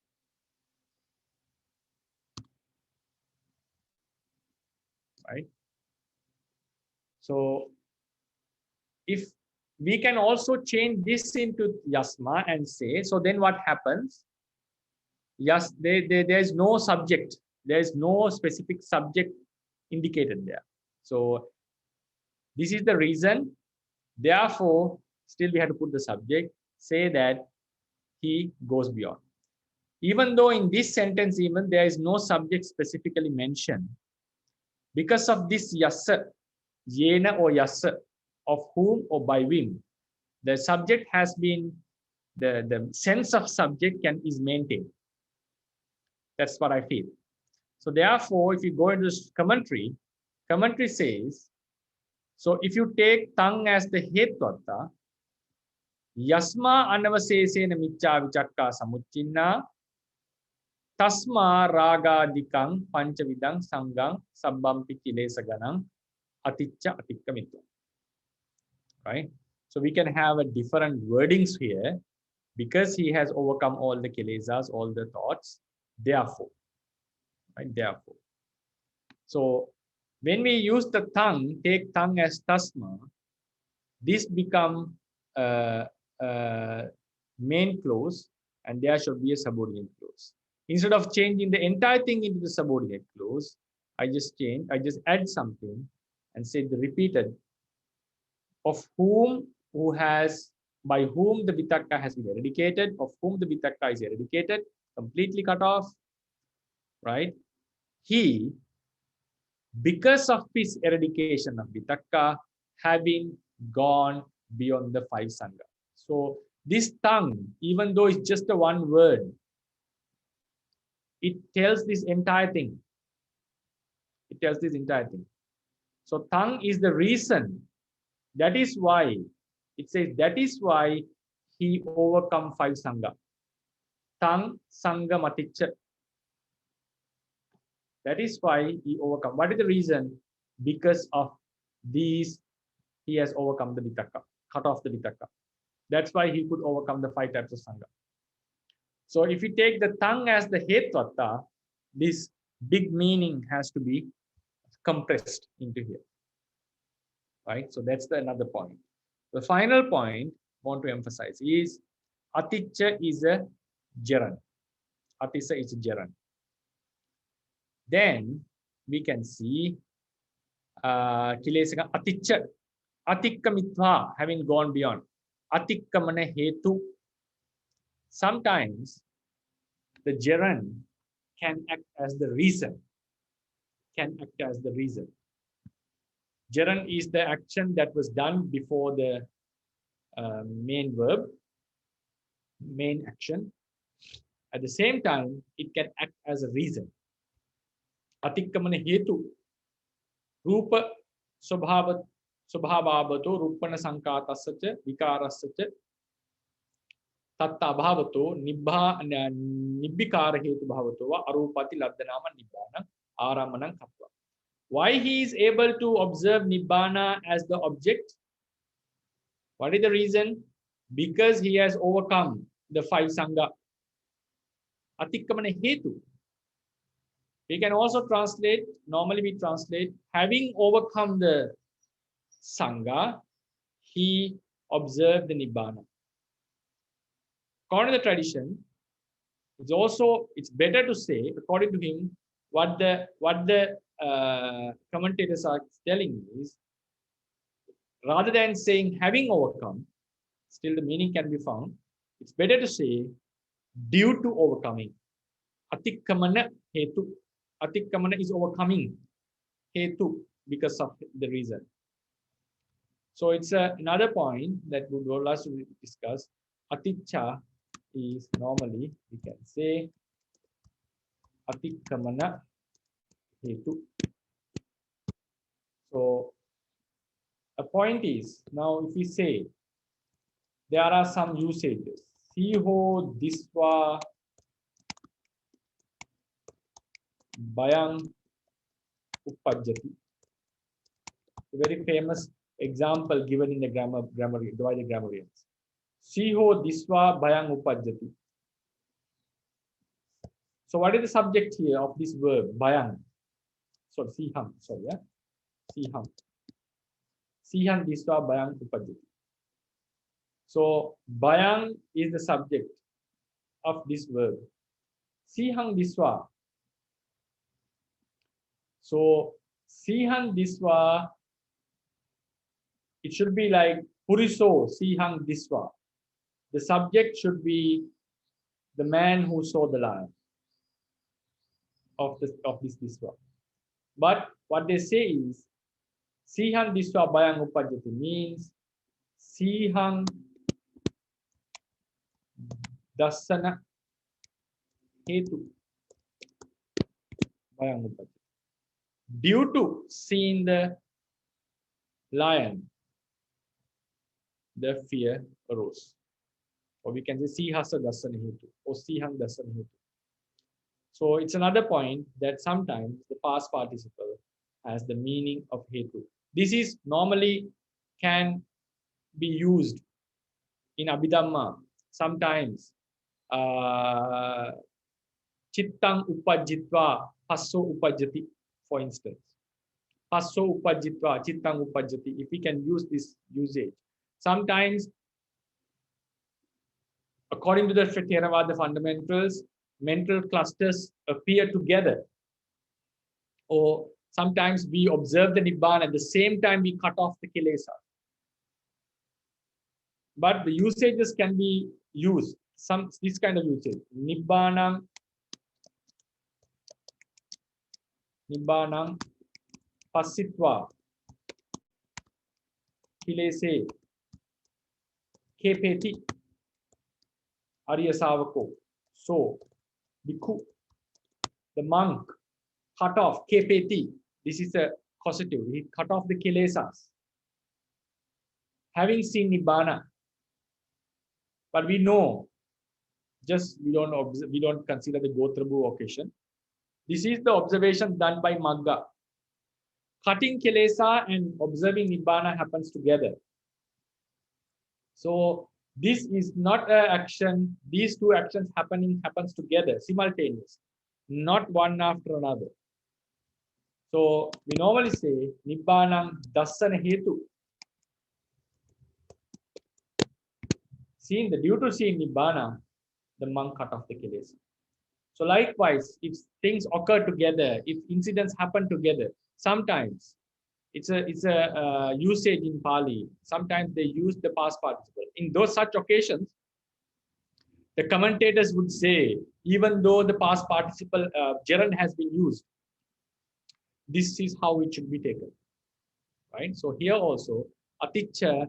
Right? So if we can also change this into yasma and say, so then what happens? Yes, there is no subject. There is no specific subject indicated there. So this is the reason. Therefore, still we have to put the subject, say that he goes beyond. Even though in this sentence, even there is no subject specifically mentioned, because of this yassa, yena or yassa, of whom or by whom, the subject has been, the sense of subject is maintained. That's what I feel. So therefore, if you go into this commentary says, so if you take tang as the hetvatta, yasma anavasesena micca vichakka samuccinna tasma ragadikang panchavidang sangang sabbampi kilesaganang aticca atikkamito. Right? So we can have a different wordings here because he has overcome all the kilesas, all the thoughts. Therefore, right? Therefore. So when we use the tongue, take tongue as tasma, this become main clause, and there should be a subordinate clause. Instead of changing the entire thing into the subordinate clause, I just add something and say the repeated of whom, who has, by whom the vitakka has been eradicated, of whom the vitakka is eradicated, completely cut off, right? He, because of his eradication of vitakka, having gone beyond the 5 sangha. So this tongue, even though it's just a one word, it tells this entire thing. It tells this entire thing. So tongue is the reason. That is why it says, that is why he overcome 5 sangha. Tang sangha maticca. That is why he overcome. What is the reason? Because of these he has overcome the vitaka, cut off the vitaka. That's why he could overcome the 5 types of sangha. So if you take the tongue as the hetvatta, this big meaning has to be compressed into here. Right? So that's another point. The final point I want to emphasize is Aticca is a Jaran. Atissa is a Jaran. Then we can see Kilesaka Aticca, Atikkamitva, having gone beyond. Atikkamana hetu. Sometimes the Jaran can act as the reason. Jaran is the action that was done before the main verb, main action. At the same time, it can act as a reason. Atikkamana hetu. Rupa Subhāvato Rupana Sankātassaca Vikarassaca Tatta Abhavato Nibbikara Hetu Bhavato Va Arupati Labdhanama Nibbana Aramanam Katva. Why he is able to observe Nibbana as the object? What is the reason? Because he has overcome the 5 Sangha. Atikkamana Hetu. We can also translate, normally we translate, having overcome the Sangha, he observed the Nibbana. According to the tradition, it's better to say, according to him, what the commentators are telling is, rather than saying having overcome, still the meaning can be found. It's better to say due to overcoming. Atikkamana hetu. Atikkamana is overcoming hetu, because of the reason. So it's another point that we would like to discuss. Aticca is normally, we can say Atikkamana hetu. So a point is, now if we say there are some usages, siho disva bayang uppajjati. A very famous example given in the grammarians. Siho disva bayang uppajjati. So what is the subject here of this verb bayang? So siham, siham. Siham disva bayang uppajjati. So bayang is the subject of this verb. Siham disva. So sihang disva, it should be like puriso sihang disva. The subject should be the man who saw the lion of this disva. But what they say is sihang disva bayang uppajjati means sihang dassana hetu bayang uppajjati. Due to seeing the lion, the fear arose. Or we can say sihasa dassana hetu or sihang dassana hetu. So it's another point that sometimes the past participle has the meaning of hetu. This is normally can be used in Abhidhamma. Sometimes chittang uppajjitva passo uppajjati, for instance. Passo uppajjitva chittang uppajjati. If we can use this usage. Sometimes, according to the Theravada fundamentals, mental clusters appear together. Or sometimes we observe the Nibbana at the same time we cut off the Kilesa. But the usages can be used. This kind of usage. Nibbanam Pasitva Kilese Kepeti Arya Savako. So Bhikkhu, the monk, cut off Kepeti. This is a causative. He cut off the Kilesas. Having seen Nibbana. But we know, just we don't consider the Gotrabhu occasion. This is the observation done by Magga. cutting kilesa and observing nibbana happens together. So this is not an action. These two actions happens together, simultaneous, not one after another. So we normally say nibbanam dassana hetu. Seeing due to seeing nibbana, the monk cut off the kilesa. So likewise, if things occur together, if incidents happen together, sometimes it's a usage in Pāli. Sometimes they use the past participle. In those such occasions, the commentators would say, even though the past participle gerund has been used, this is how it should be taken, right? So here also, aticca,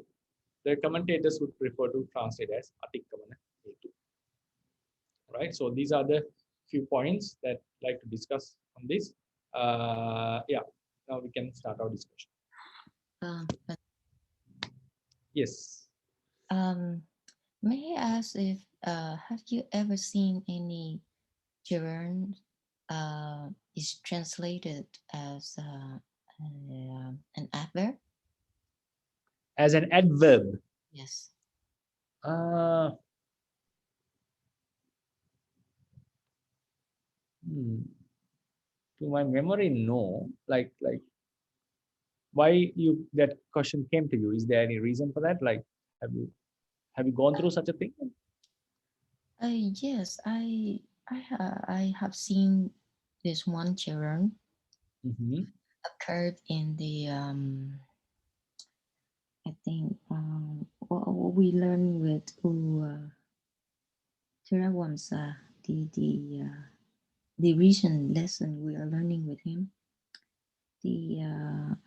the commentators would prefer to translate as atikkamana hetu, right? So these are the few points that I'd like to discuss on this. Yeah, now we can start our discussion. Yes. May I ask if have you ever seen any gerund is translated as an adverb? As an adverb. Yes. To my memory, no. Like why that question came to you? Is there any reason for that? Like, have you gone through such a thing? Yes, I have seen this one gerund occurred in the I think what we learned with Chirawamsa, the recent lesson we are learning with him.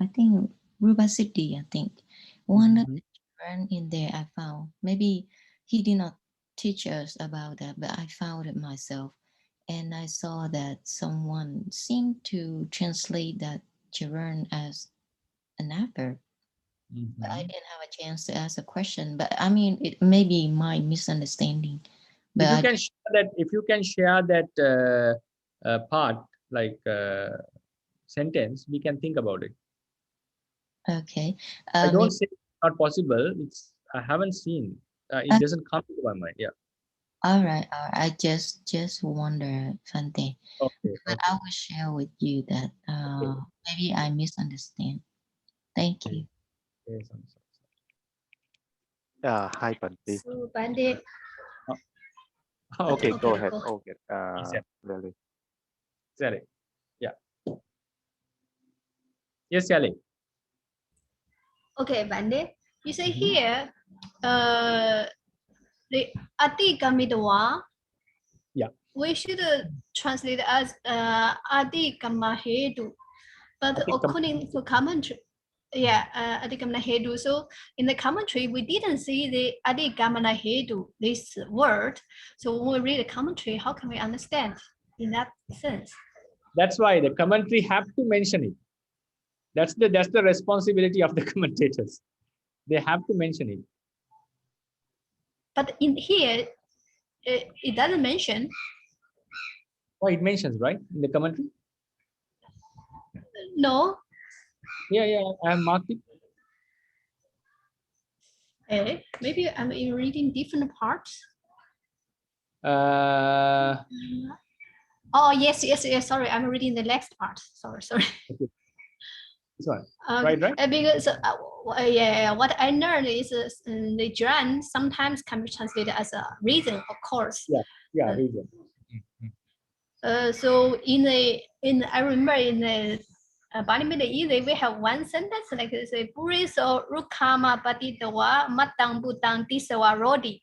I think Rupa Siddhi, I think one of the gerund in there I found. Maybe he did not teach us about that, but I found it myself, and I saw that someone seemed to translate that gerund as an adverb. But I didn't have a chance to ask a question. But I mean, it may be my misunderstanding. But if you can share that part, like sentence, we can think about it. Okay. I don't say it's not possible. I haven't seen. It doesn't come to my mind. Yeah. All right. I just wonder, Bhante. Okay. But I will share with you that maybe I misunderstand. Thank you. Yes, Hi, Bhante. So Bhante. Okay, go ahead. Go. Okay, Lily. Sorry. Yeah. Yes, Yali. Okay, Bhante. You say here, the Atikamidwa. Yeah. We should translate as Atikamahedu. But according to commentary, Adikamanahedu. So in the commentary, we didn't see the Adikamanahedu, this word. So when we read the commentary, how can we understand in that sense? That's why the commentary have to mention it. That's the responsibility of the commentators. They have to mention it. But in here, it doesn't mention. Oh, it mentions, right, in the commentary? No. Yeah, I have marked it. Maybe I'm reading different parts. Oh, yes. Sorry, I'm reading the next part. Sorry. Okay. This one. Right. Because what I learned is the gerund sometimes can be translated as a reason, of course. Yeah, reason. So I remember in the Pāli we have one sentence like this: "Puriso rukama patitawa matang butang tisawa rodi."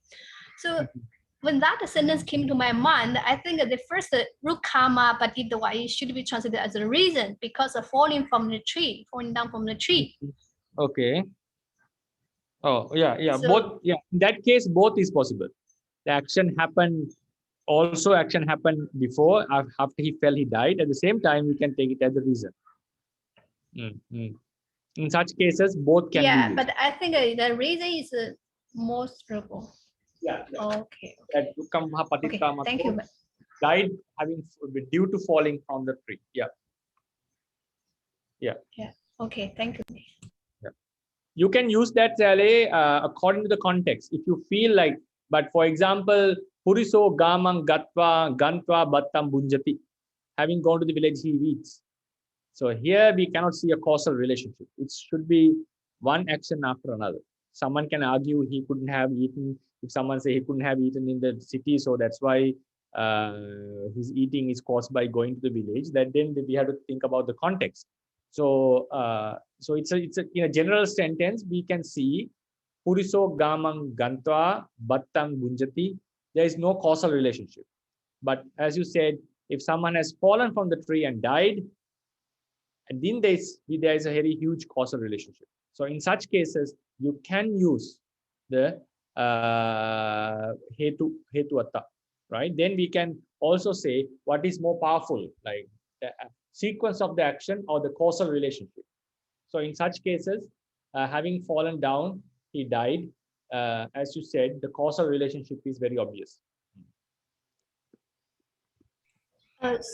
So when that sentence came to my mind, I think the first rukama patitawa should be translated as a reason because of falling down from the tree. Okay. Oh, yeah. So, both. Yeah, in that case, both is possible. The action happened. Also, action happened before, after he fell, he died. At the same time, we can take it as a reason. In such cases, both can be used. But I think the reason is more suitable. Yeah. Okay. That Okay. Thank you. Died due to falling from the tree. Yeah. Okay, thank you. You can use that according to the context. If you feel like, but for example, Puriso gamang gatva gantva battam bunjati. Having gone to the village, he eats. So here we cannot see a causal relationship. It should be one action after another. Someone can argue he couldn't have eaten. If someone say he couldn't have eaten in the city, so that's why his eating is caused by going to the village. That then we have to think about the context. So it's a in a general sentence we can see Puriso gamang gantva battang bunjati. There is no causal relationship. But as you said, if someone has fallen from the tree and died, and then there is a very huge causal relationship. So in such cases, you can use the hetuatta, right? Then we can also say what is more powerful, like the sequence of the action or the causal relationship. So in such cases, having fallen down, he died. As you said, the causal relationship is very obvious.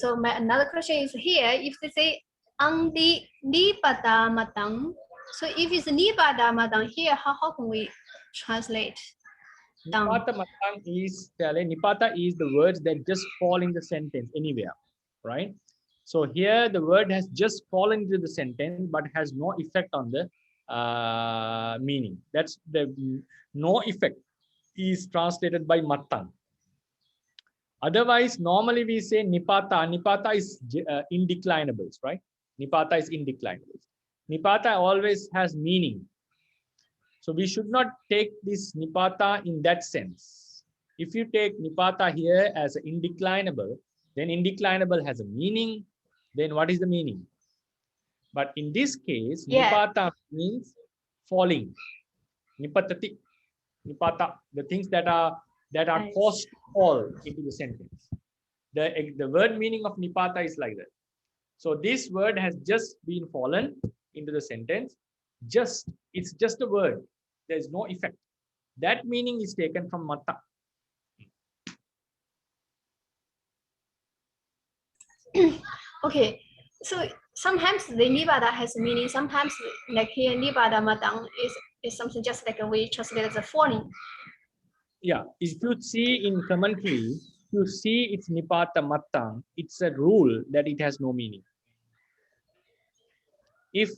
So my another question is here, if they say Andi Nipada Matang, so if it's Nipada Matang here, how can we translate? Nipata matang is nipata is the words that just fall in the sentence anywhere, right? So here the word has just fallen into the sentence but has no effect on the meaning. That's the no effect is translated by matang. Otherwise, normally we say nipata. Nipata is indeclinables, right? Nipata is indeclinables. Nipata always has meaning. So we should not take this nipata in that sense. If you take nipata here as an indeclinable, then indeclinable has a meaning. Then what is the meaning? But in this case, nipata means falling. Nipatati, nipata, the things that are caused to fall into the sentence. The word meaning of nipata is like that. So this word has just been fallen into the sentence. It's just a word. There is no effect. That meaning is taken from mata. Okay, so sometimes the nibbada has a meaning. Sometimes, like here, nibbada matang is something just like we translate as a falling. Yeah, if you see in commentary, you see it's nipata matang. It's a rule that it has no meaning. If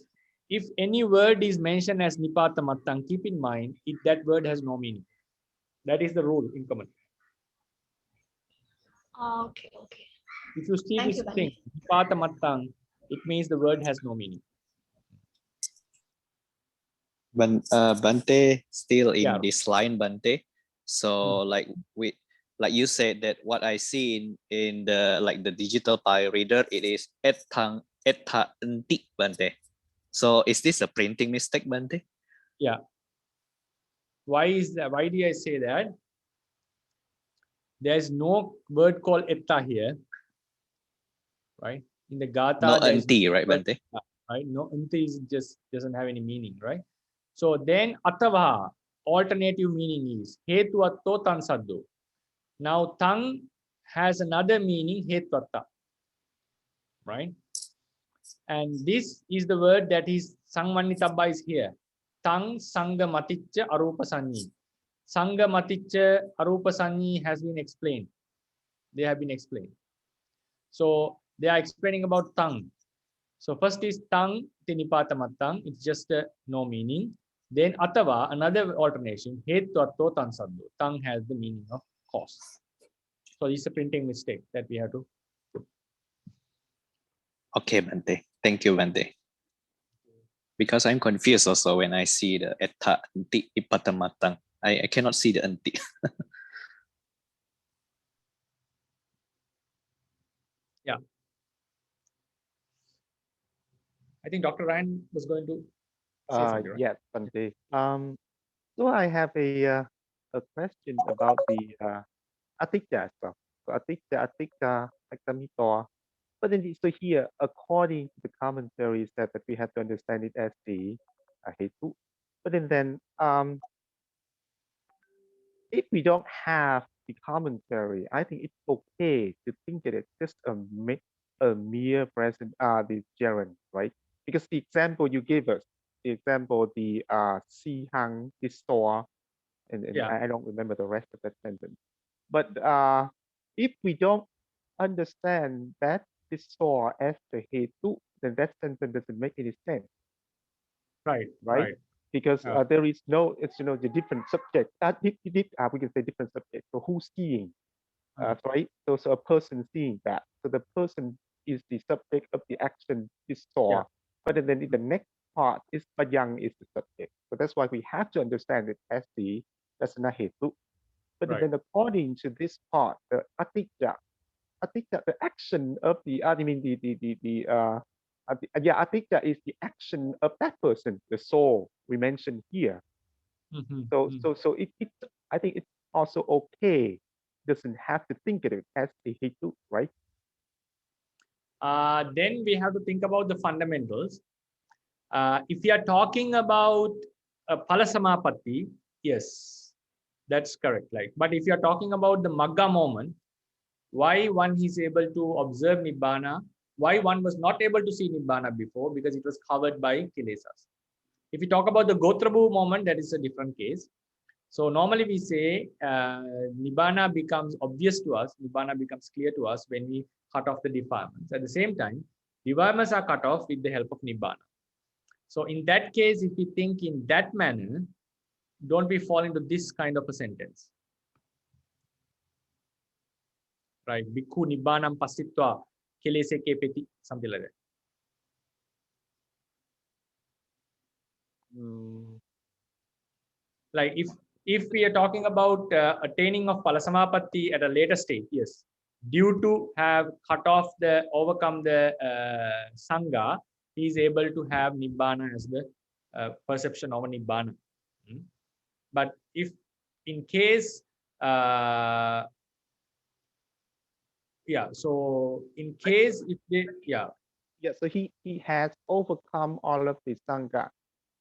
any word is mentioned as nipata matang, keep in mind that word has no meaning. That is the rule in commentary. Okay. If you see Thank this you, thing, nipata matang, it means the word has no meaning. Bhante, still in this line, Bhante. So like you said that what I see in the like the digital Pāļi reader, it is etta enti, Bhante. So is this a printing mistake, Bhante? Yeah. Why is that? Why do I say that? There's no word called etta here, right? In the Gatha, no anti, right, Bhante? Right? No anti just doesn't have any meaning, right? So then atava, alternative meaning is hetuatto tan saddo. Now tang has another meaning, hetuatta, right? And this is the word that is sangmanitabba is here. Tang sangamaticha arupasanyi. Sangamaticha arupasanyi has been explained. They have been explained. So they are explaining about tongue. So first is tongue, tinipatamatang. It's just no meaning. Then atava, another alternation, hetuatto tansabdo. Tongue has the meaning of cause. So it's a printing mistake that we have to put. Okay, Bhante. Thank you, Bhante. Because I'm confused also when I see the etta anti ipatamatang. I cannot see the anti. Yeah. I think Dr. Ryan was going to say something, right? Yes, Bhante. So I have a question about the aticca as well. So aticca, aktamito. But then, so here, according to the commentaries that we have to understand it as the hetu. But then, if we don't have the commentary, I think it's okay to think that it's just a mere present the gerund, right? because the example you gave us, the example, the si hang, the store, and Yeah. I don't remember the rest of that sentence. But if we don't understand that this store as the hetu, then that sentence doesn't make any sense, Right. right? Because Yeah. there is no, it's the different subject. We can say different subject. So who's seeing? Right? So a person seeing that. So the person is the subject of the action, this store. But then in the next part is Payang is the subject. So that's why we have to understand it as the Dasana Hetu. But Right. then according to this part, the Atikya, the action of the, I mean Atikya is the action of that person, the soul we mentioned here. So it I think it's also okay. Doesn't have to think of it as a hetu, right? Then we have to think about the fundamentals. If we are talking about Palasamapatti, yes, that's correct. But if you are talking about the Magga moment, why one is able to observe Nibbana, why one was not able to see Nibbana before, because it was covered by Kilesas. If we talk about the Gotrabhu moment, that is a different case. So normally we say Nibbana becomes obvious to us, Nibbana becomes clear to us when we cut off the defilements. At the same time, defilements are cut off with the help of Nibbana. So in that case, if we think in that manner, don't we fall into this kind of a sentence. Right? Bhikkhu Nibbanam Pasitva Kilese Kepeti, something like that. Like if we are talking about attaining of Palasamapatti at a later stage, yes, due to have overcome the Sangha, he is able to have Nibbana as the perception of a Nibbana. But if in case, so in case if they, so he has overcome all of the Sangha,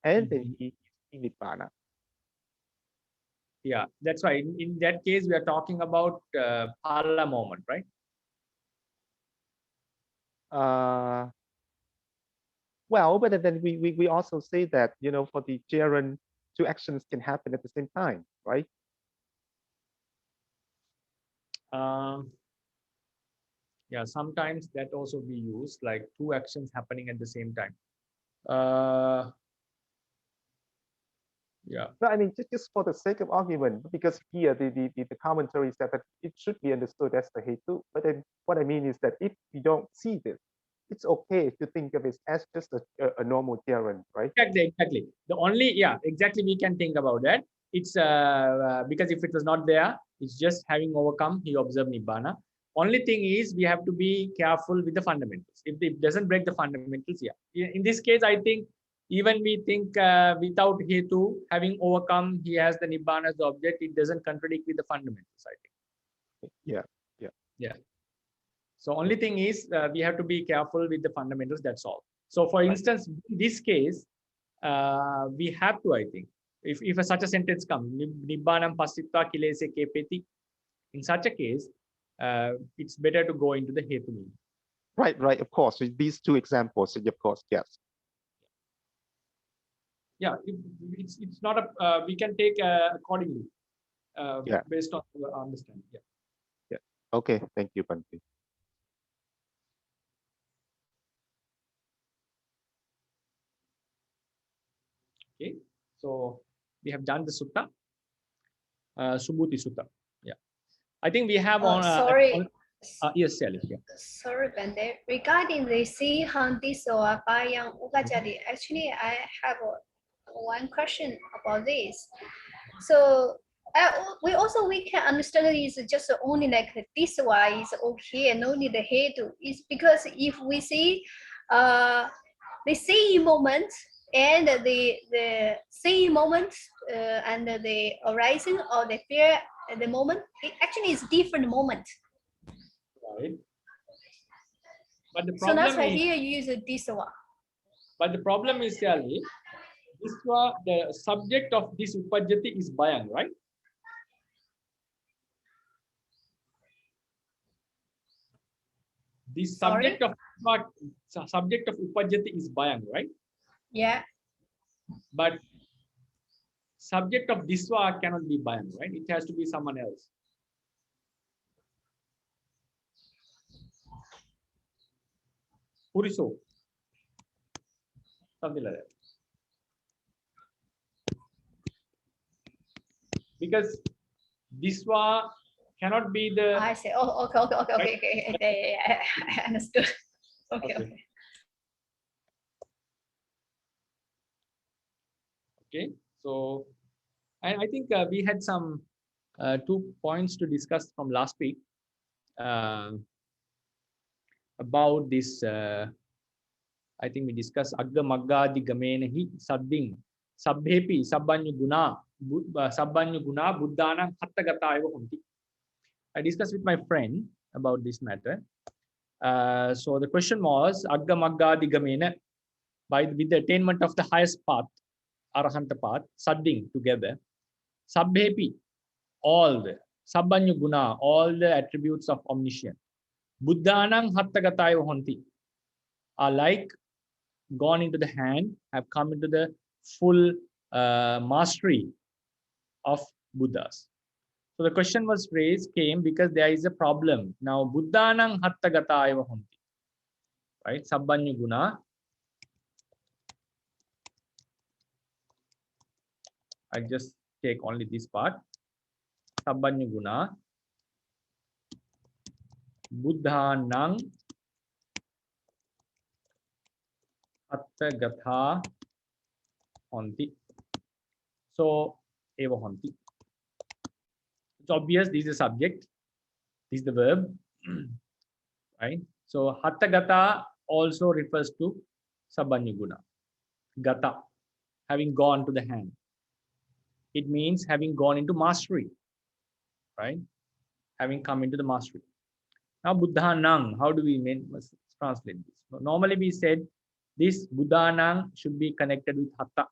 and then he is in Nibbana. Yeah, that's why in that case we are talking about Phala moment, right? Well, but then we also say that, for the Jaren, two actions can happen at the same time, right? Yeah, sometimes that also be used, like two actions happening at the same time. Yeah. No, I mean, just for the sake of argument, because here the commentary said that it should be understood as the hetu. But then what I mean is that if we don't see this, it's okay to think of it as just a normal Jaren, right? Exactly. The only, exactly, we can think about that. It's because if it was not there, it's just having overcome, he observed Nibbana. Only thing is we have to be careful with the fundamentals. If it doesn't break the fundamentals, in this case, I think even we think without hetu, having overcome, he has the Nibbana as the object, it doesn't contradict with the fundamentals, I think. Yeah. So only thing is we have to be careful with the fundamentals, that's all. So for instance, in this case, we have to, I think, if such a sentence comes, Nibbanam Pasitva Kilese Kepeti, in such a case, it's better to go into the hetu meaning. Right, of course. With these two examples, of course, yes. Yeah, it's not a, we can take accordingly, based on our understanding. Yeah. Okay, thank you, Bhante. Okay, so we have done the sutta, Subhūti Sutta. Yeah, I think we have on. Sorry. Yes, Sally. Yeah. Sorry, Bhante. Regarding the Sihantis or Pāyang Ukajadi, actually, I have one question about this. So we can understand it is just only like this one is okay and only the head is because if we see the same moment and the same moment and the horizon or the fear at the moment, it actually is different moment. Right. But the So that's problem why is, here you use this one. but the problem is, Sally, this one, the subject of this upajjati is Bhayang, right? The Sorry? subject of upajjati is Bhayang, right? Yeah. But subject of Diswa cannot be Bhayang, right? It has to be someone else. Puriso. Something like that. Because Diswa cannot be the. I say, oh, okay. Yeah, I understood. Okay. Okay. So I think we had some 2 points to discuss from last week about this. I think we discussed Agga Maggadi Gamenahi Sadding Sabhepi Sabbanyu Guna Buddhana Hattagata Eva Hunti. I discussed with my friend about this matter. So the question was Agga Maggadi Gamena, with the attainment of the highest path, Arahanta path, Sadding together, Sabhepi, all the Sabbanyu Guna, all the attributes of omniscience, Buddhanang Hattagata Eva Hunti, are like gone into the hand, have come into the full mastery of Buddhas. So the question was came because there is a problem. Now, Buddhanang Hattagata eva hunti. Right? Sabbanyu Guna. I just take only this part. Sabbanyu Guna. Buddhanang Hattagata honti. So, eva honti. It's obvious this is the subject, this is the verb, right? So Hattagata also refers to Sabbanyu Guna. Gata, having gone to the hand. It means having gone into mastery, right? Having come into the mastery. Now Buddhanang, how do we translate this? Normally we said this Buddhanang should be connected with Hatta,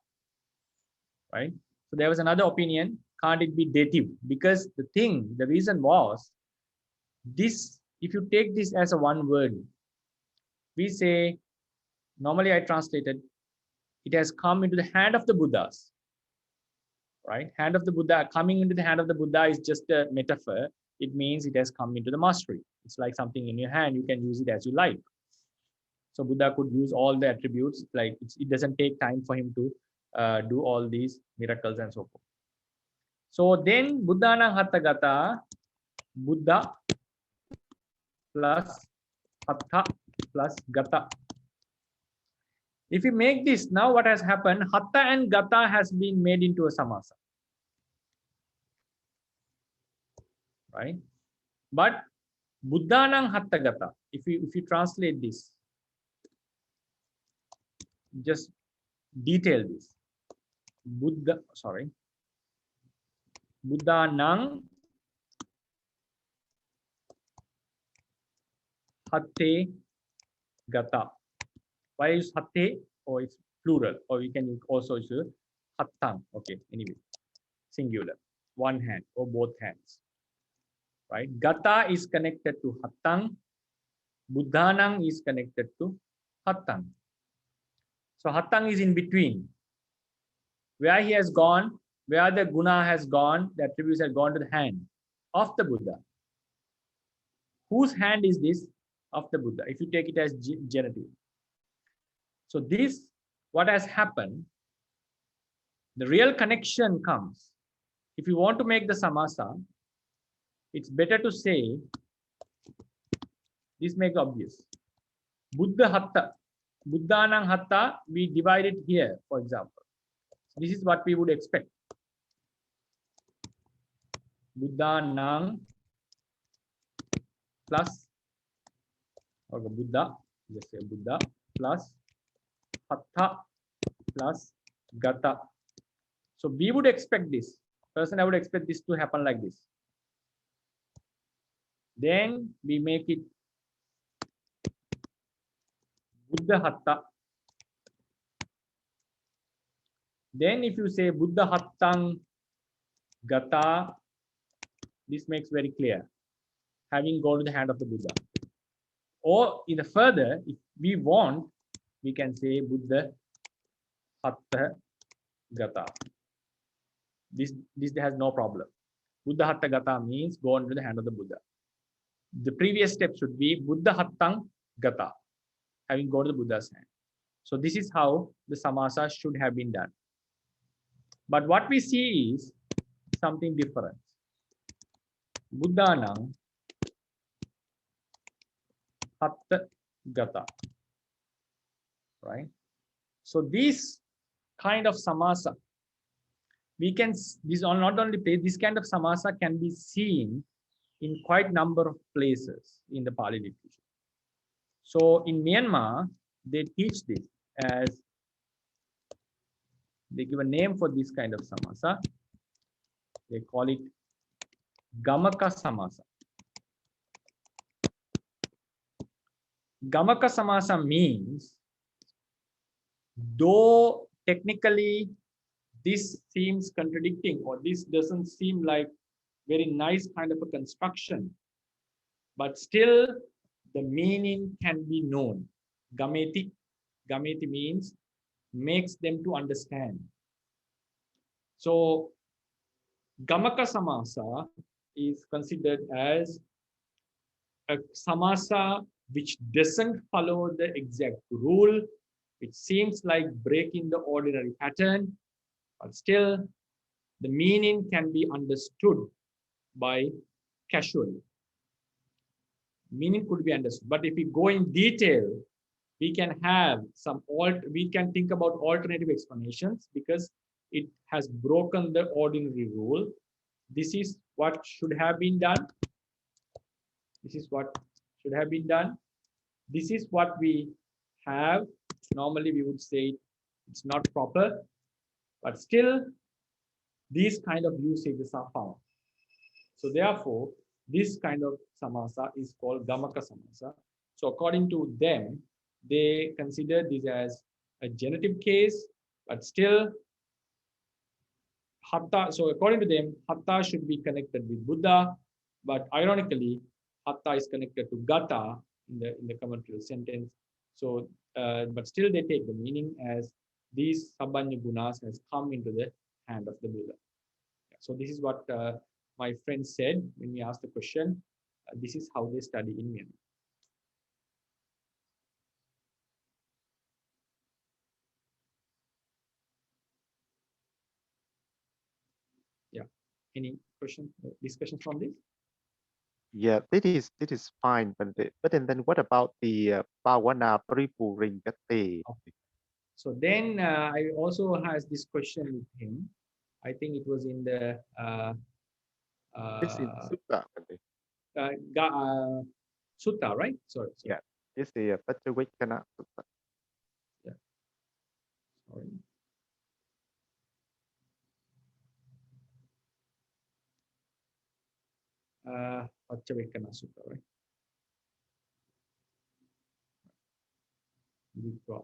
right? So there was another opinion, can't it be dative? Because the reason was this, if you take this as a one word, we say, normally I translated, it has come into the hand of the Buddhas, right? Hand of the Buddha, coming into the hand of the Buddha is just a metaphor. It means it has come into the mastery. It's like something in your hand, you can use it as you like. So Buddha could use all the attributes, like it doesn't take time for him to do all these miracles and so forth. So then Buddhana Hattagata, Buddha plus Hatta plus Gata. If we make this, now what has happened, Hatta and Gata has been made into a samasa. Right? But Buddhanang Hattagata, if you translate this, just detail this. Buddhanang Hatte Gata. Why is Hatte? Or it's plural, or you can also use Hattang. Okay, anyway, singular, one hand or both hands. Right? Gata is connected to Hattang. Buddhanang is connected to Hattang. So Hattang is in between. Where he has gone, where the guna has gone, the attributes have gone to the hand of the Buddha. Whose hand is this? Of the Buddha, if you take it as genitive. So this, what has happened, the real connection comes. If you want to make the samasa, it's better to say, this makes obvious. Buddha Hatta, Buddhanang Hatta, we divide it here, for example. This is what we would expect. Buddhanang plus, or Buddha, just say Buddha plus Hatta plus Gata. So we would expect this. Person, I would expect this to happen like this. Then we make it Buddha Hatta. Then if you say Buddha Hattang Gata, this makes very clear. Having gone to the hand of the Buddha. Or in the further, if we want, we can say Buddha Hatta Gata. This has no problem. Buddha Hatta Gata means go under the hand of the Buddha. The previous step should be Buddha Hattang Gata, having gone to the Buddha's hand. So this is how the samasa should have been done. But what we see is something different. Udāna Hatta Gata. Right? So this kind of samasa, we can, this on not only place, this kind of samasa can be seen in quite number of places in the Pāli literature. So in Myanmar, they teach this as, they give a name for this kind of samasa. They call it Gamaka samasa. Gamaka samasa means, though technically this seems contradicting, or this doesn't seem like very nice kind of a construction, but still the meaning can be known. Gameti, gameti means makes them to understand. So Gamaka samasa is considered as a samasa which doesn't follow the exact rule. It seems like breaking the ordinary pattern, but still the meaning can be understood by casually. Meaning could be understood, but if we go in detail, we can have some we can think about alternative explanations, because it has broken the ordinary rule. This is what should have been done. This is what should have been done. This is what we have. Normally we would say it's not proper, but still these kind of usages are found. So therefore, this kind of samasa is called Gamaka samasa. So according to them, they consider this as a genitive case, but still Hatta, so according to them, Hatta should be connected with Buddha, but ironically, Hatta is connected to Gata in the commentary sentence. So, but still they take the meaning as these Sabbanya Gunas has come into the hand of the Buddha. So this is what my friend said when we asked the question. This is how they study in Myanmar. Yeah. Any questions, discussions from this? Yeah, this is fine, but then what about the Bhavana Paripuringate? Okay. So then I also has this question with him. I think it was in the This is Sutta, Bhante. Sutta, right? Sorry. Yeah, this is Pachawekana Sutta. Yeah. Sorry. Pācavekana Sutta, right? Withdraw.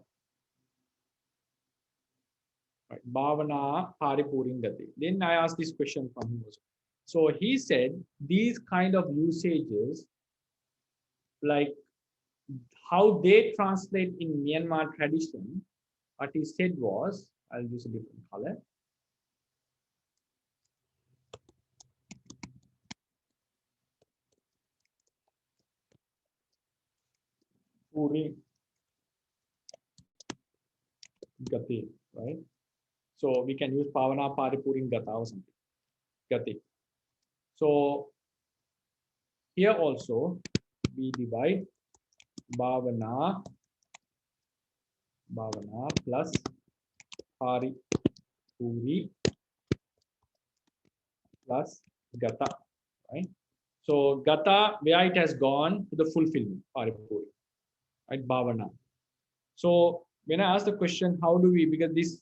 Right. Bhavana Paripuringati. Then I asked this question from him also. So he said these kind of usages, like how they translate in Myanmar tradition, what he said was, I'll use a different color. Puri Gati, right? So we can use Pavana Paripuring Gata or something. Gati. So here also we divide Bhavana plus Paripuri plus Gata, right? So Gata, where it has gone to the fulfillment, Paripuri, right? Bhavana. So when I ask the question, how do we, because this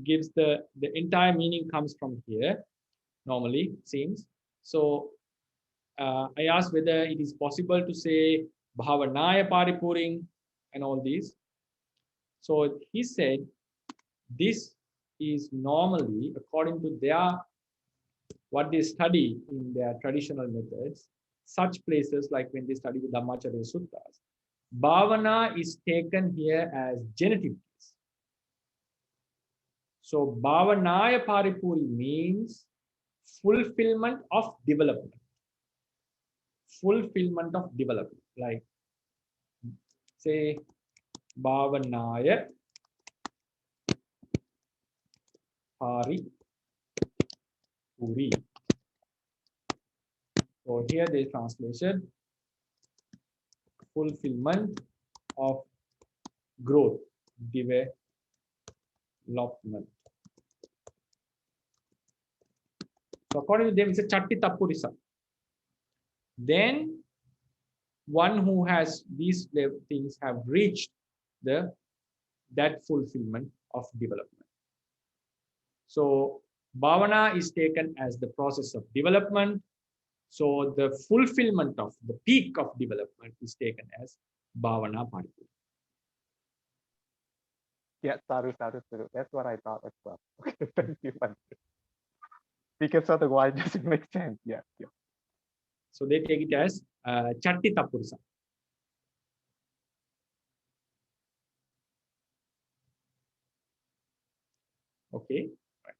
gives the entire meaning comes from here, normally it seems. So I asked whether it is possible to say Bhavanaya Paripuring and all these. So he said this is normally, according to their what they study in their traditional methods, such places like when they study the Dhammacharya Suttas, bhavana is taken here as genitive case. So bhavanaya paripuri means fulfillment of development. Fulfillment of development. Like say bhavanaya paripuri. So here they translated fulfillment of growth, development. So according to them, it's a chattita purisa. Then one who has these things have reached that fulfillment of development. So bhavana is taken as the process of development. So the fulfillment of the peak of development is taken as bhavana paripuri. Yeah, sadhu. That's what I thought as well. Okay, thank you. Because otherwise it doesn't make sense. Yeah. So they take it as chattita purisa. Okay. Right.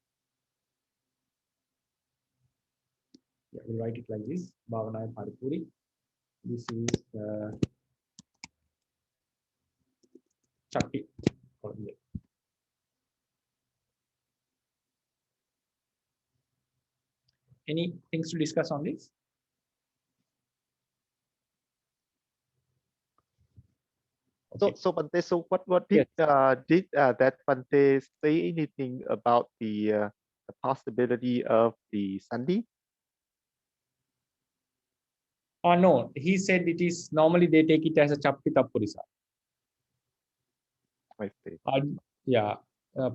Yeah, we'll write it like this: bhavanaya paripuri. This is chatti. Any things to discuss on this? Okay. So Bhante, so what did Yes. that Bhante say anything about the possibility of the sandhi? No, he said it is normally they take it as a chappita purisa. I see. Yeah,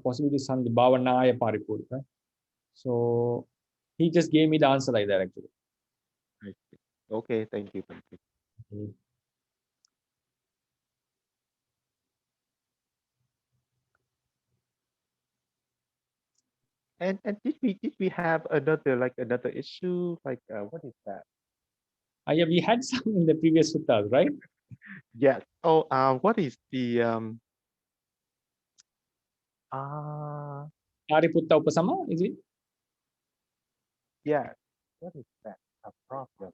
possibly sandhi bhavanaya paripuri. Right? So he just gave me the answer like that actually. I see. Okay, thank you, Bhante. Okay. And did we have another issue what is that? Yeah, we had some in the previous suttas, right? Yes. Oh, what is the Hariputta upasama, is it? yeah, what is that? A problem.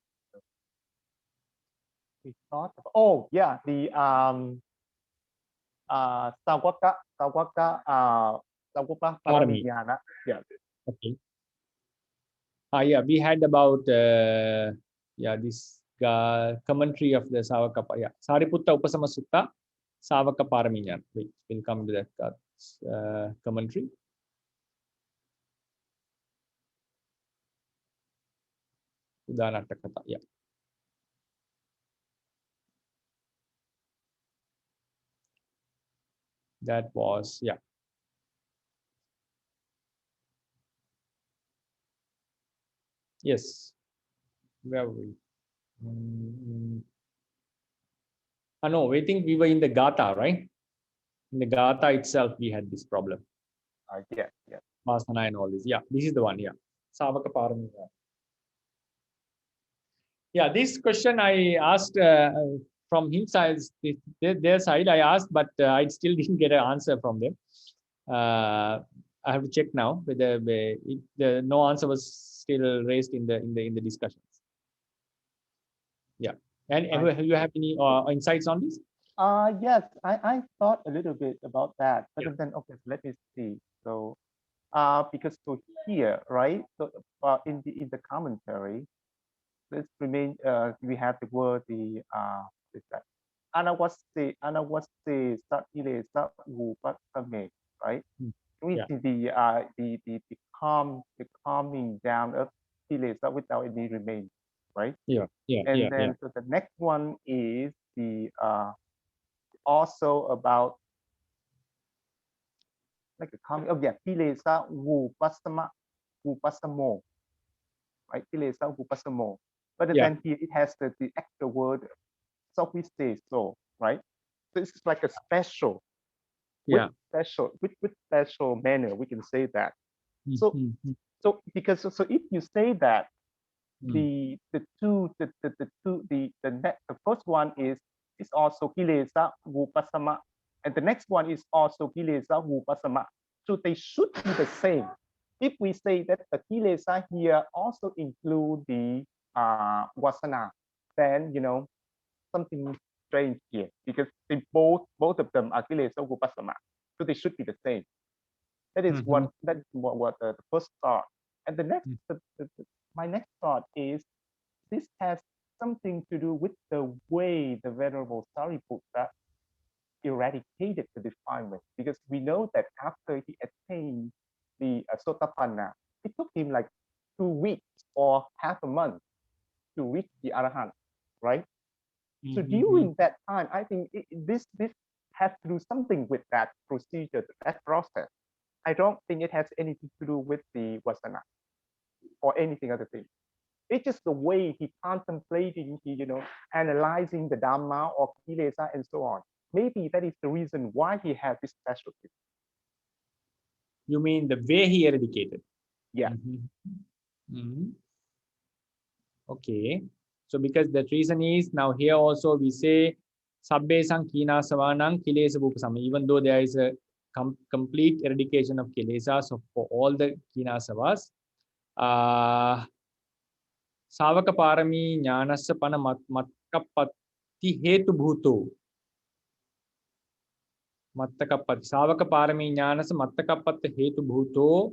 We thought about, oh yeah, the Sawaka Paramiyana. Yeah. Okay. Yeah, we had about this commentary of the Savaka. Yeah, Sariputta Upasama Sutta, Savaka Paramiyan. We'll come to that commentary. Udāna Takata. Yeah. That was, yeah. Yes. Where were we? No, I think we were in the Gatha, right? In the Gatha itself, we had this problem. Yeah. Vasana and all this. Yeah, this is the one. Yeah. Savaka Paramiya. Yeah, this question I asked from his side, their side, I asked, but I still didn't get an answer from them. I have to check now whether no answer was still raised in the discussions. Yeah, and you have any insights on this? Yes, I thought a little bit about that, but Yeah. then okay, let me see. So, because so here, right? So, in the commentary, let's remain. We have the word is that anawase satile satwupasame, right? Which Yeah. is the calming down of kilesa without any remain, right? Yeah. And then so the next one is the also about like a calming. Oh yeah, kilesa wupasamo, right? Kilesa wupasamo. But Yeah. then here it has the extra word, so we say so, right? So it's like a special, Yeah. with special manner, we can say that. So Mhm. so because so if you say that the first one is also kilesa vupasama, and the next one is also kilesa vupasama. So they should be the same. If we say that the kilesa here also include the vasana, then something strange here, because they both of them are kilesa vupasama, so they should be the same. That is what the first thought. And the next, my next thought is, this has something to do with the way the Venerable Sariputta eradicated the defilement, because we know that after he attained the Sotapanna, it took him like 2 weeks or half a month to reach the Arahant, right? So during that time, I think this has to do something with that procedure, that process. I don't think it has anything to do with the Vasana or anything other thing. It's just the way he contemplating, analyzing the Dhamma or Kilesa and so on. Maybe that is the reason why he has this specialty. You mean the way he eradicated? Yeah. Okay. So because that reason is, now here also we say sabbe sankina savanang kilesa vupasama, even though there is a complete eradication of kilesa, so for all the kinasavas, savaka parami jnanasya pana mattakappatti hetu bhuto. Mattakappatti. Savaka parami jnanasya mattakappatti hetu bhuto.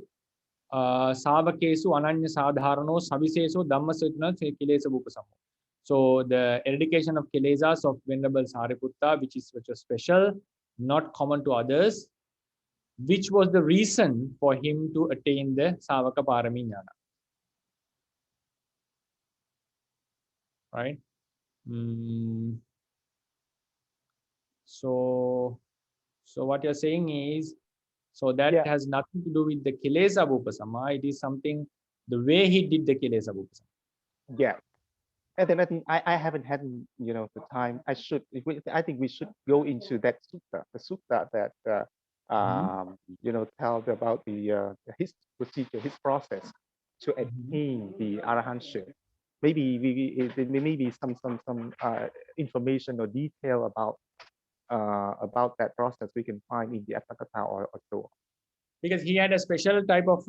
Savakesu ananya sadharano saviseso dhammasutna kilesa vupasamo. So the eradication of kilesas of Venerable Sariputta, which was special, not common to others, which was the reason for him to attain the Savaka Parami Jnana. Right? So what you're saying is, so that has nothing to do with the Kilesa Vupasama. It is something, the way he did the Kilesa Vupasama. Yeah. And then I think I haven't had, the time. I think we should go into that sutta, the sutta that, tell about his procedure, his process to attain the arahantship. Maybe maybe some information or detail about that process we can find in the Atthakatha or so. Because he had a special type of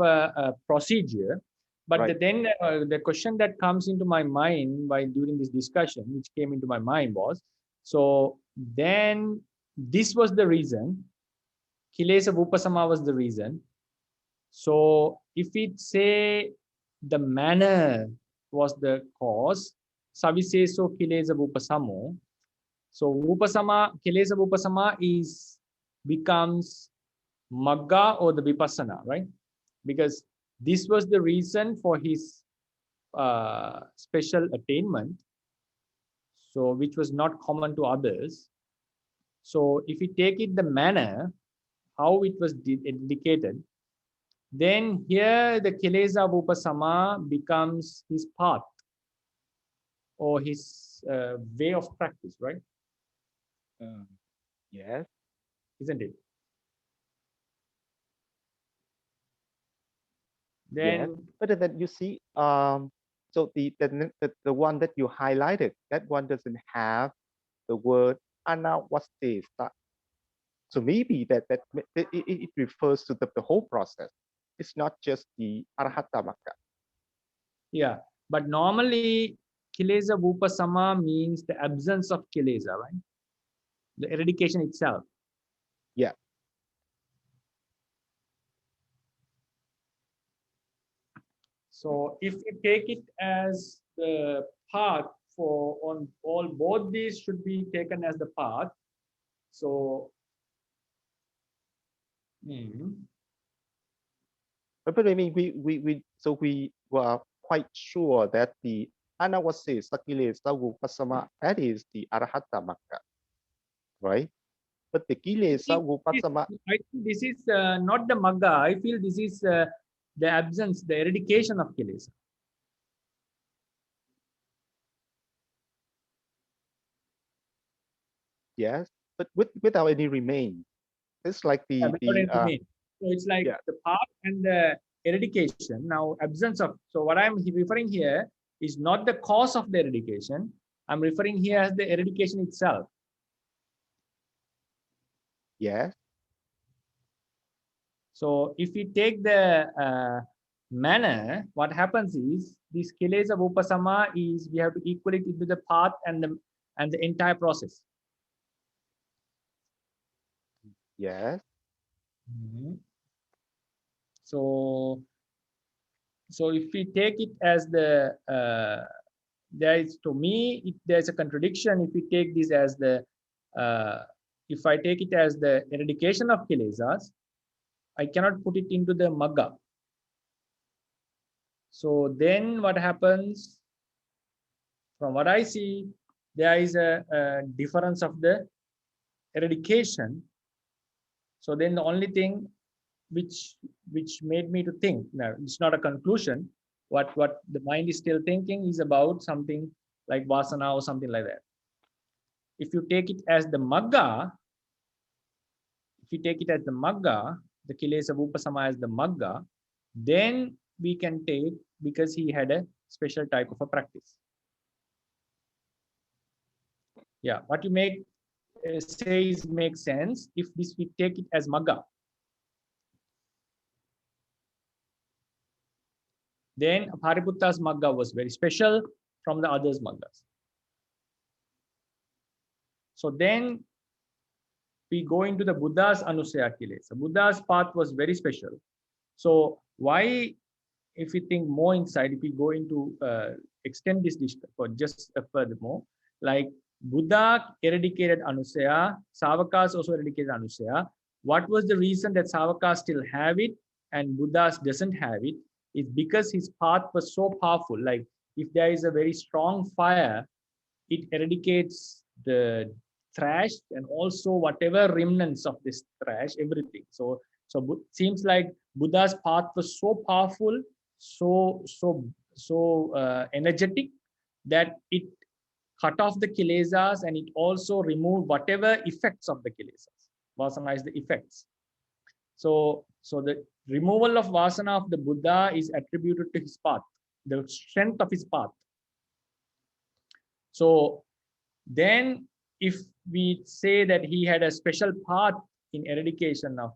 procedure. But then the question that comes into my mind while during this discussion, which came into my mind was, so then this was the reason, Kilesa Vupasama was the reason. So if it say the manner was the cause, Saviseso Kilesa Vupasamo, so Vupasama, Kilesa Vupasama becomes Magga or the Vipassana, right? Because this was the reason for his special attainment, so which was not common to others. So if we take it the manner, how it was indicated, then here the Kilesa Vupasama becomes his path or his way of practice, right? Yes. Isn't it? Then, but then you see, so the one that you highlighted, that one doesn't have the word anawastesa. So maybe that it refers to the whole process. It's not just the arahata magga. Yeah, but normally Kilesa Vupasama means the absence of Kilesa, right? The eradication itself. Yeah. So if we take it as the path for both these should be taken as the path. So, But I mean, we were quite sure that the anawasesa kilesa vupasama, that is the arahata magga, right? But the kilesa vupasama, I think this is not the magga. I feel this is the absence, the eradication of kilesa. Yes, but without any remain. It's like So it's like the path and the eradication. Now absence of, so what I'm referring here, is not the cause of the eradication. I'm referring here as the eradication itself. Yes. So if we take the manner, what happens is this kilesa upasama is we have to equal it into the path and the entire process. Yes. So if we take it as the there is, to me, there's a contradiction if we take this as the if I take it as the eradication of kilesas, I cannot put it into the magga. So then what happens, from what I see, there is a difference of the eradication. So then the only thing which made me to think, now it's not a conclusion, what the mind is still thinking is about something like vasana or something like that. If you take it as the magga, the kilesa upasama as the magga, then we can take, because he had a special type of a practice. Yeah, what you make says makes sense if this we take it as magga. Then Pariputta's magga was very special from the others' maggas. So then we go into the Buddha's Anusaya Kilesa. Buddha's path was very special. So why, if we think more inside, if we go into extend this discussion for just furthermore, like Buddha eradicated Anusaya, Savakas also eradicated Anusaya. What was the reason that Savakas still have it and Buddha doesn't have it? It's because his path was so powerful. Like if there is a very strong fire, it eradicates the trash and also whatever remnants of this trash, everything. So seems like Buddha's path was so powerful, so energetic, that it cut off the kilesas and it also removed whatever effects of the kilesas. Vasana is the effects. So the removal of vasana of the Buddha is attributed to his path, the strength of his path. So then if we say that he had a special path in eradication of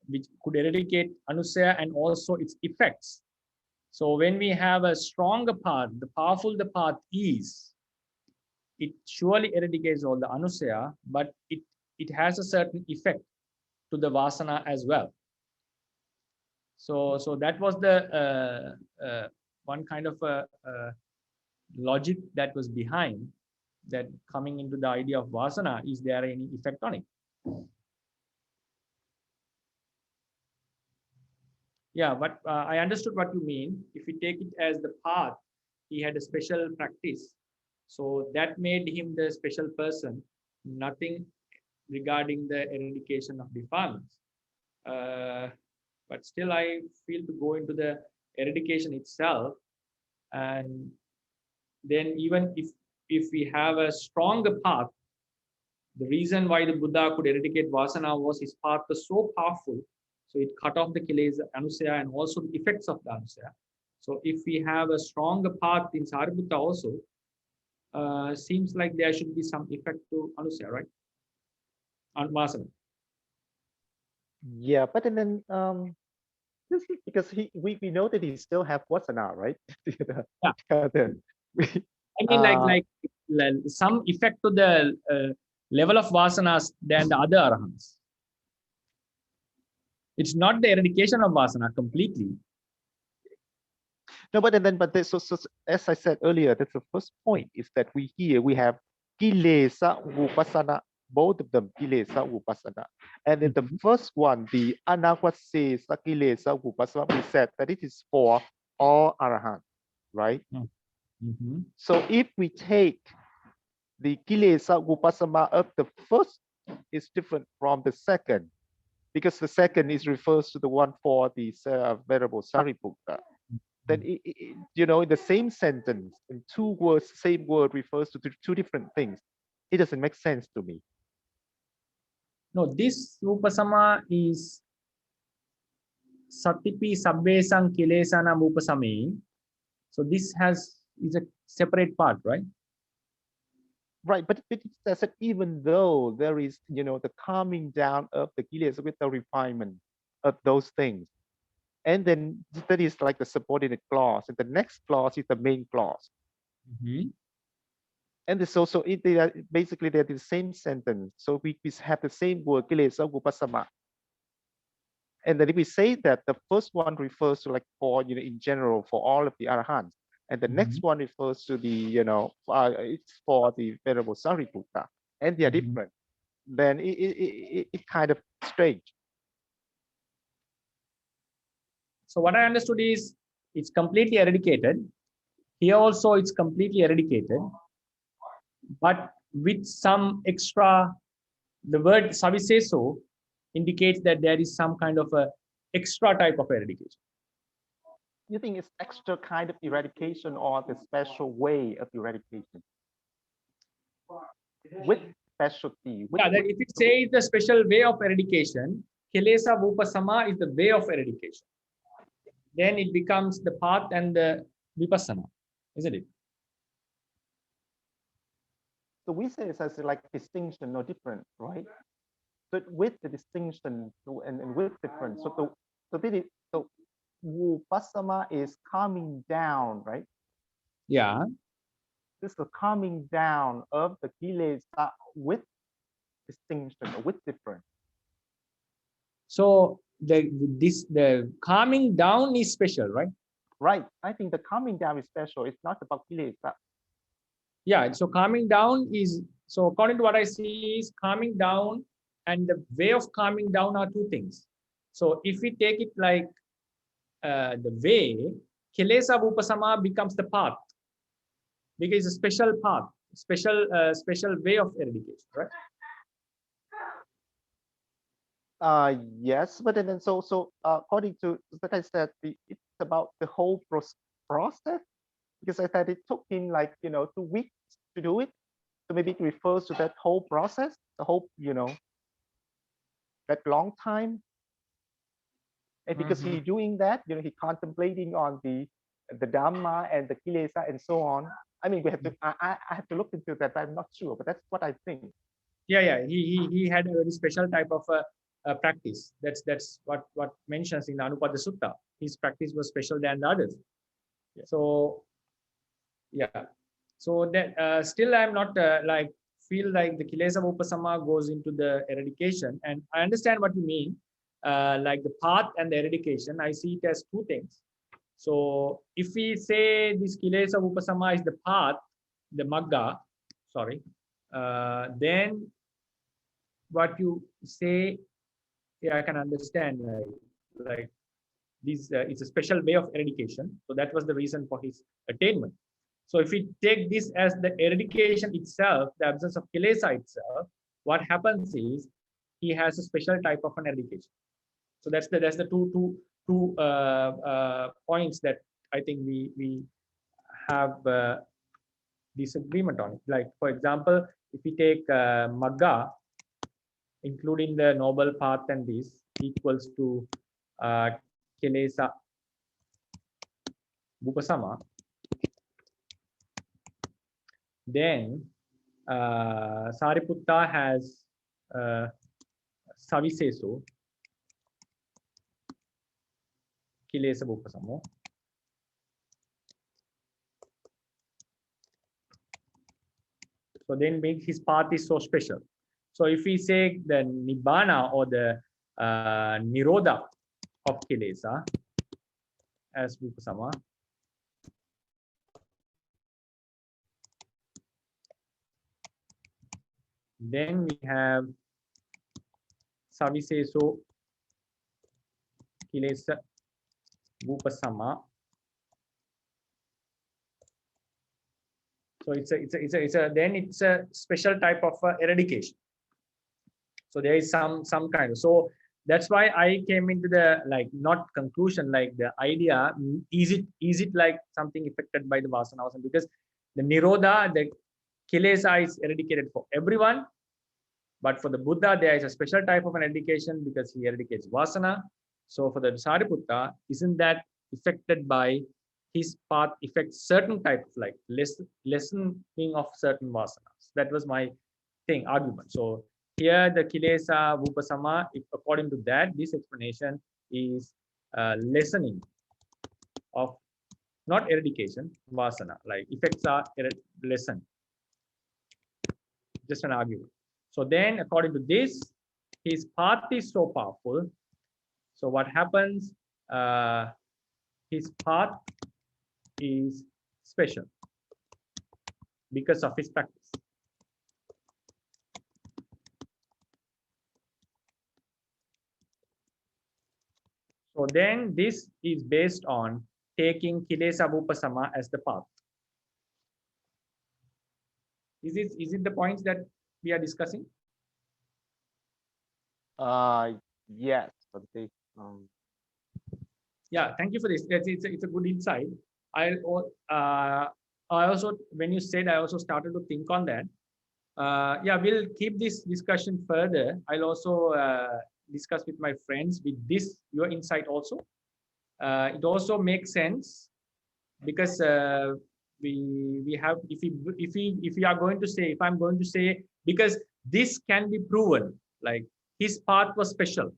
which could eradicate Anusaya and also its effects. So when we have a stronger path, the powerful the path is, it surely eradicates all the Anusaya, but it has a certain effect to the Vasana as well. So that was the one kind of a logic that was behind that, coming into the idea of Vasana. Is there any effect on it? Yeah, but I understood what you mean. If we take it as the path, he had a special practice. So that made him the special person, nothing regarding the eradication of defilements. But still, I feel to go into the eradication itself. And then even if we have a stronger path, the reason why the Buddha could eradicate Vasana was his path was so powerful. So it cut off the kilesa, Anusaya, and also the effects of the Anusaya. So if we have a stronger path in Sariputta also, seems like there should be some effect to Anusaya, right? On Vasana. Yeah, but then because we know that he still have Vasana, right? Yeah. I mean, like some effect to the level of Vasanas than the other Arahants. It's not the eradication of Vasana completely. No, but so as I said earlier, that's the first point, is that we have Kilesa Upasana, both of them Kilesa Upasana. And in the first one, the Anavasesa Kilesa Upasana, we said that it is for all Arahants, right? Mm-hmm. So if we take the Kilesa Upasana of the first is different from the second, because the second is refers to the one for the Venerable Sariputta. Then in the same sentence, in two words, same word refers to two different things. It doesn't make sense to me. No, this upasama is Satipi Sabbesang Kilesanam Upasame. So this is a separate part, right? Right, but it says that even though there is, the calming down of the kilesa with the refinement of those things, and then that is like the subordinate clause, and the next clause is the main clause. And it's also basically they're the same sentence. So we have the same word kilesa upasama. And then if we say that the first one refers to like for in general for all of the arahants, and the next one refers to the it's for the venerable Sariputta, and they are different, then it kind of strange. So what I understood is it's completely eradicated. Here also it's completely eradicated, but with some extra. The word saviseso indicates that there is some kind of a extra type of eradication. You think it's extra kind of eradication or the special way of eradication? With specialty. Yeah, that if it says the special way of eradication, kilesa vupasama is the way of eradication. Then it becomes the path and the vipassana, isn't it? So we say it's as like distinction or different, right? But with the distinction and with difference, so Vipassana is calming down, right? Yeah. This is the calming down of the kilesa with distinction or with difference. So the calming down is special, right? Right. I think the calming down is special. It's not about kilesa. Yeah. So calming down is, so according to what I see, is calming down and the way of calming down are two things. So if we take it like the way, kilesa vupasama becomes the path, because it's a special path, special way of eradication, right? Yes, but then so according to like I said, it's about the whole process, because I said it took him like 2 weeks to do it, so maybe it refers to that whole process, the whole that long time. And because he's doing that, he contemplating on the Dhamma and the kilesa and so on. I mean, we have to. I have to look into that, but I'm not sure. But that's what I think. Yeah. He had a very special type of practice. That's what mentions in the Anupada Sutta. His practice was special than the others. Yeah. So yeah. So that still I'm not like feel like the kilesa upasama goes into the eradication, and I understand what you mean. Like the path and the eradication, I see it as two things. So if we say this kilesa upasama is the path, the magga, sorry, then what you say, yeah, I can understand. Like this, it's a special way of eradication. So that was the reason for his attainment. So if we take this as the eradication itself, the absence of kilesa itself, what happens is he has a special type of an eradication. So that's the two points that I think we have disagreement on. Like for example, if we take Magga, including the noble path and this equals to kilesa vupasama, then Sariputta has saviseso kilesa vupasamo. So then his path is so special. So if we say the nibbana or the nirodha of kilesa as vupasama, then we have saviseso kilesa vupasama. So it's a special type of eradication. So there is some kind of, so that's why I came into the like not conclusion, like the idea, is it like something affected by the vasana, because the nirodha, the kilesa is eradicated for everyone, but for the Buddha there is a special type of an eradication because he eradicates vasana. So for the Sariputta, isn't that affected by his path affects certain type of like lessening of certain vasanas. That was my argument. So here the kilesa vupasama, according to that, this explanation is lessening of, not eradication, vasana, like effects are lessened. Just an argument. So then according to this, his path is so powerful. So what happens? His path is special because of his practice. So then this is based on taking kilesa vupasama as the path. Is it the points that we are discussing? Yes, Bhante. Yeah, thank you for this. It's a good insight. I also, when you said, I also started to think on that. Yeah, we'll keep this discussion further. I'll also discuss with my friends with this, your insight also. It also makes sense because we have, if we are going to say, if I'm going to say, because this can be proven, like his path was special,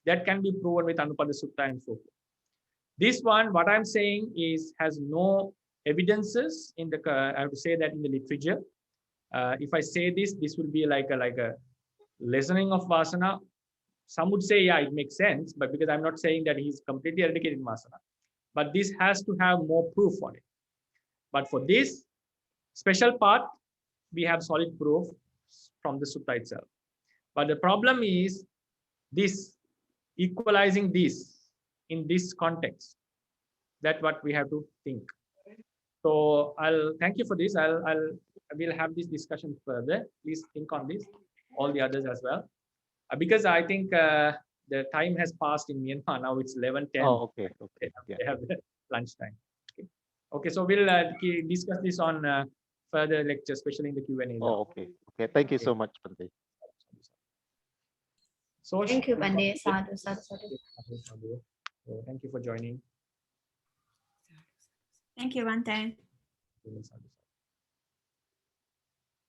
that can be proven with Anupada Sutta and so forth. This one, what I'm saying is, has no evidences in the, I have to say that in the literature. If I say this will be like a lessening of vasana. Some would say, yeah, it makes sense, but because I'm not saying that he's completely eradicated vasana, but this has to have more proof on it. But for this special part, we have solid proof from the sutta itself. But the problem is this, equalizing this in this context. That's what we have to think. So I'll thank you for this. We'll have this discussion further. Please think on this, all the others as well. Because I think the time has passed in Myanmar. Now it's 11:10. Oh, okay. They have the lunchtime. Okay, so we'll discuss this on further lecture, especially in the Q&A. Oh, okay. Thank you so much, Bhante. So Thank you, Bhante. Sadhu, sadhu, sadhu. So thank you for joining. Thank you, Bhante. Sadhu.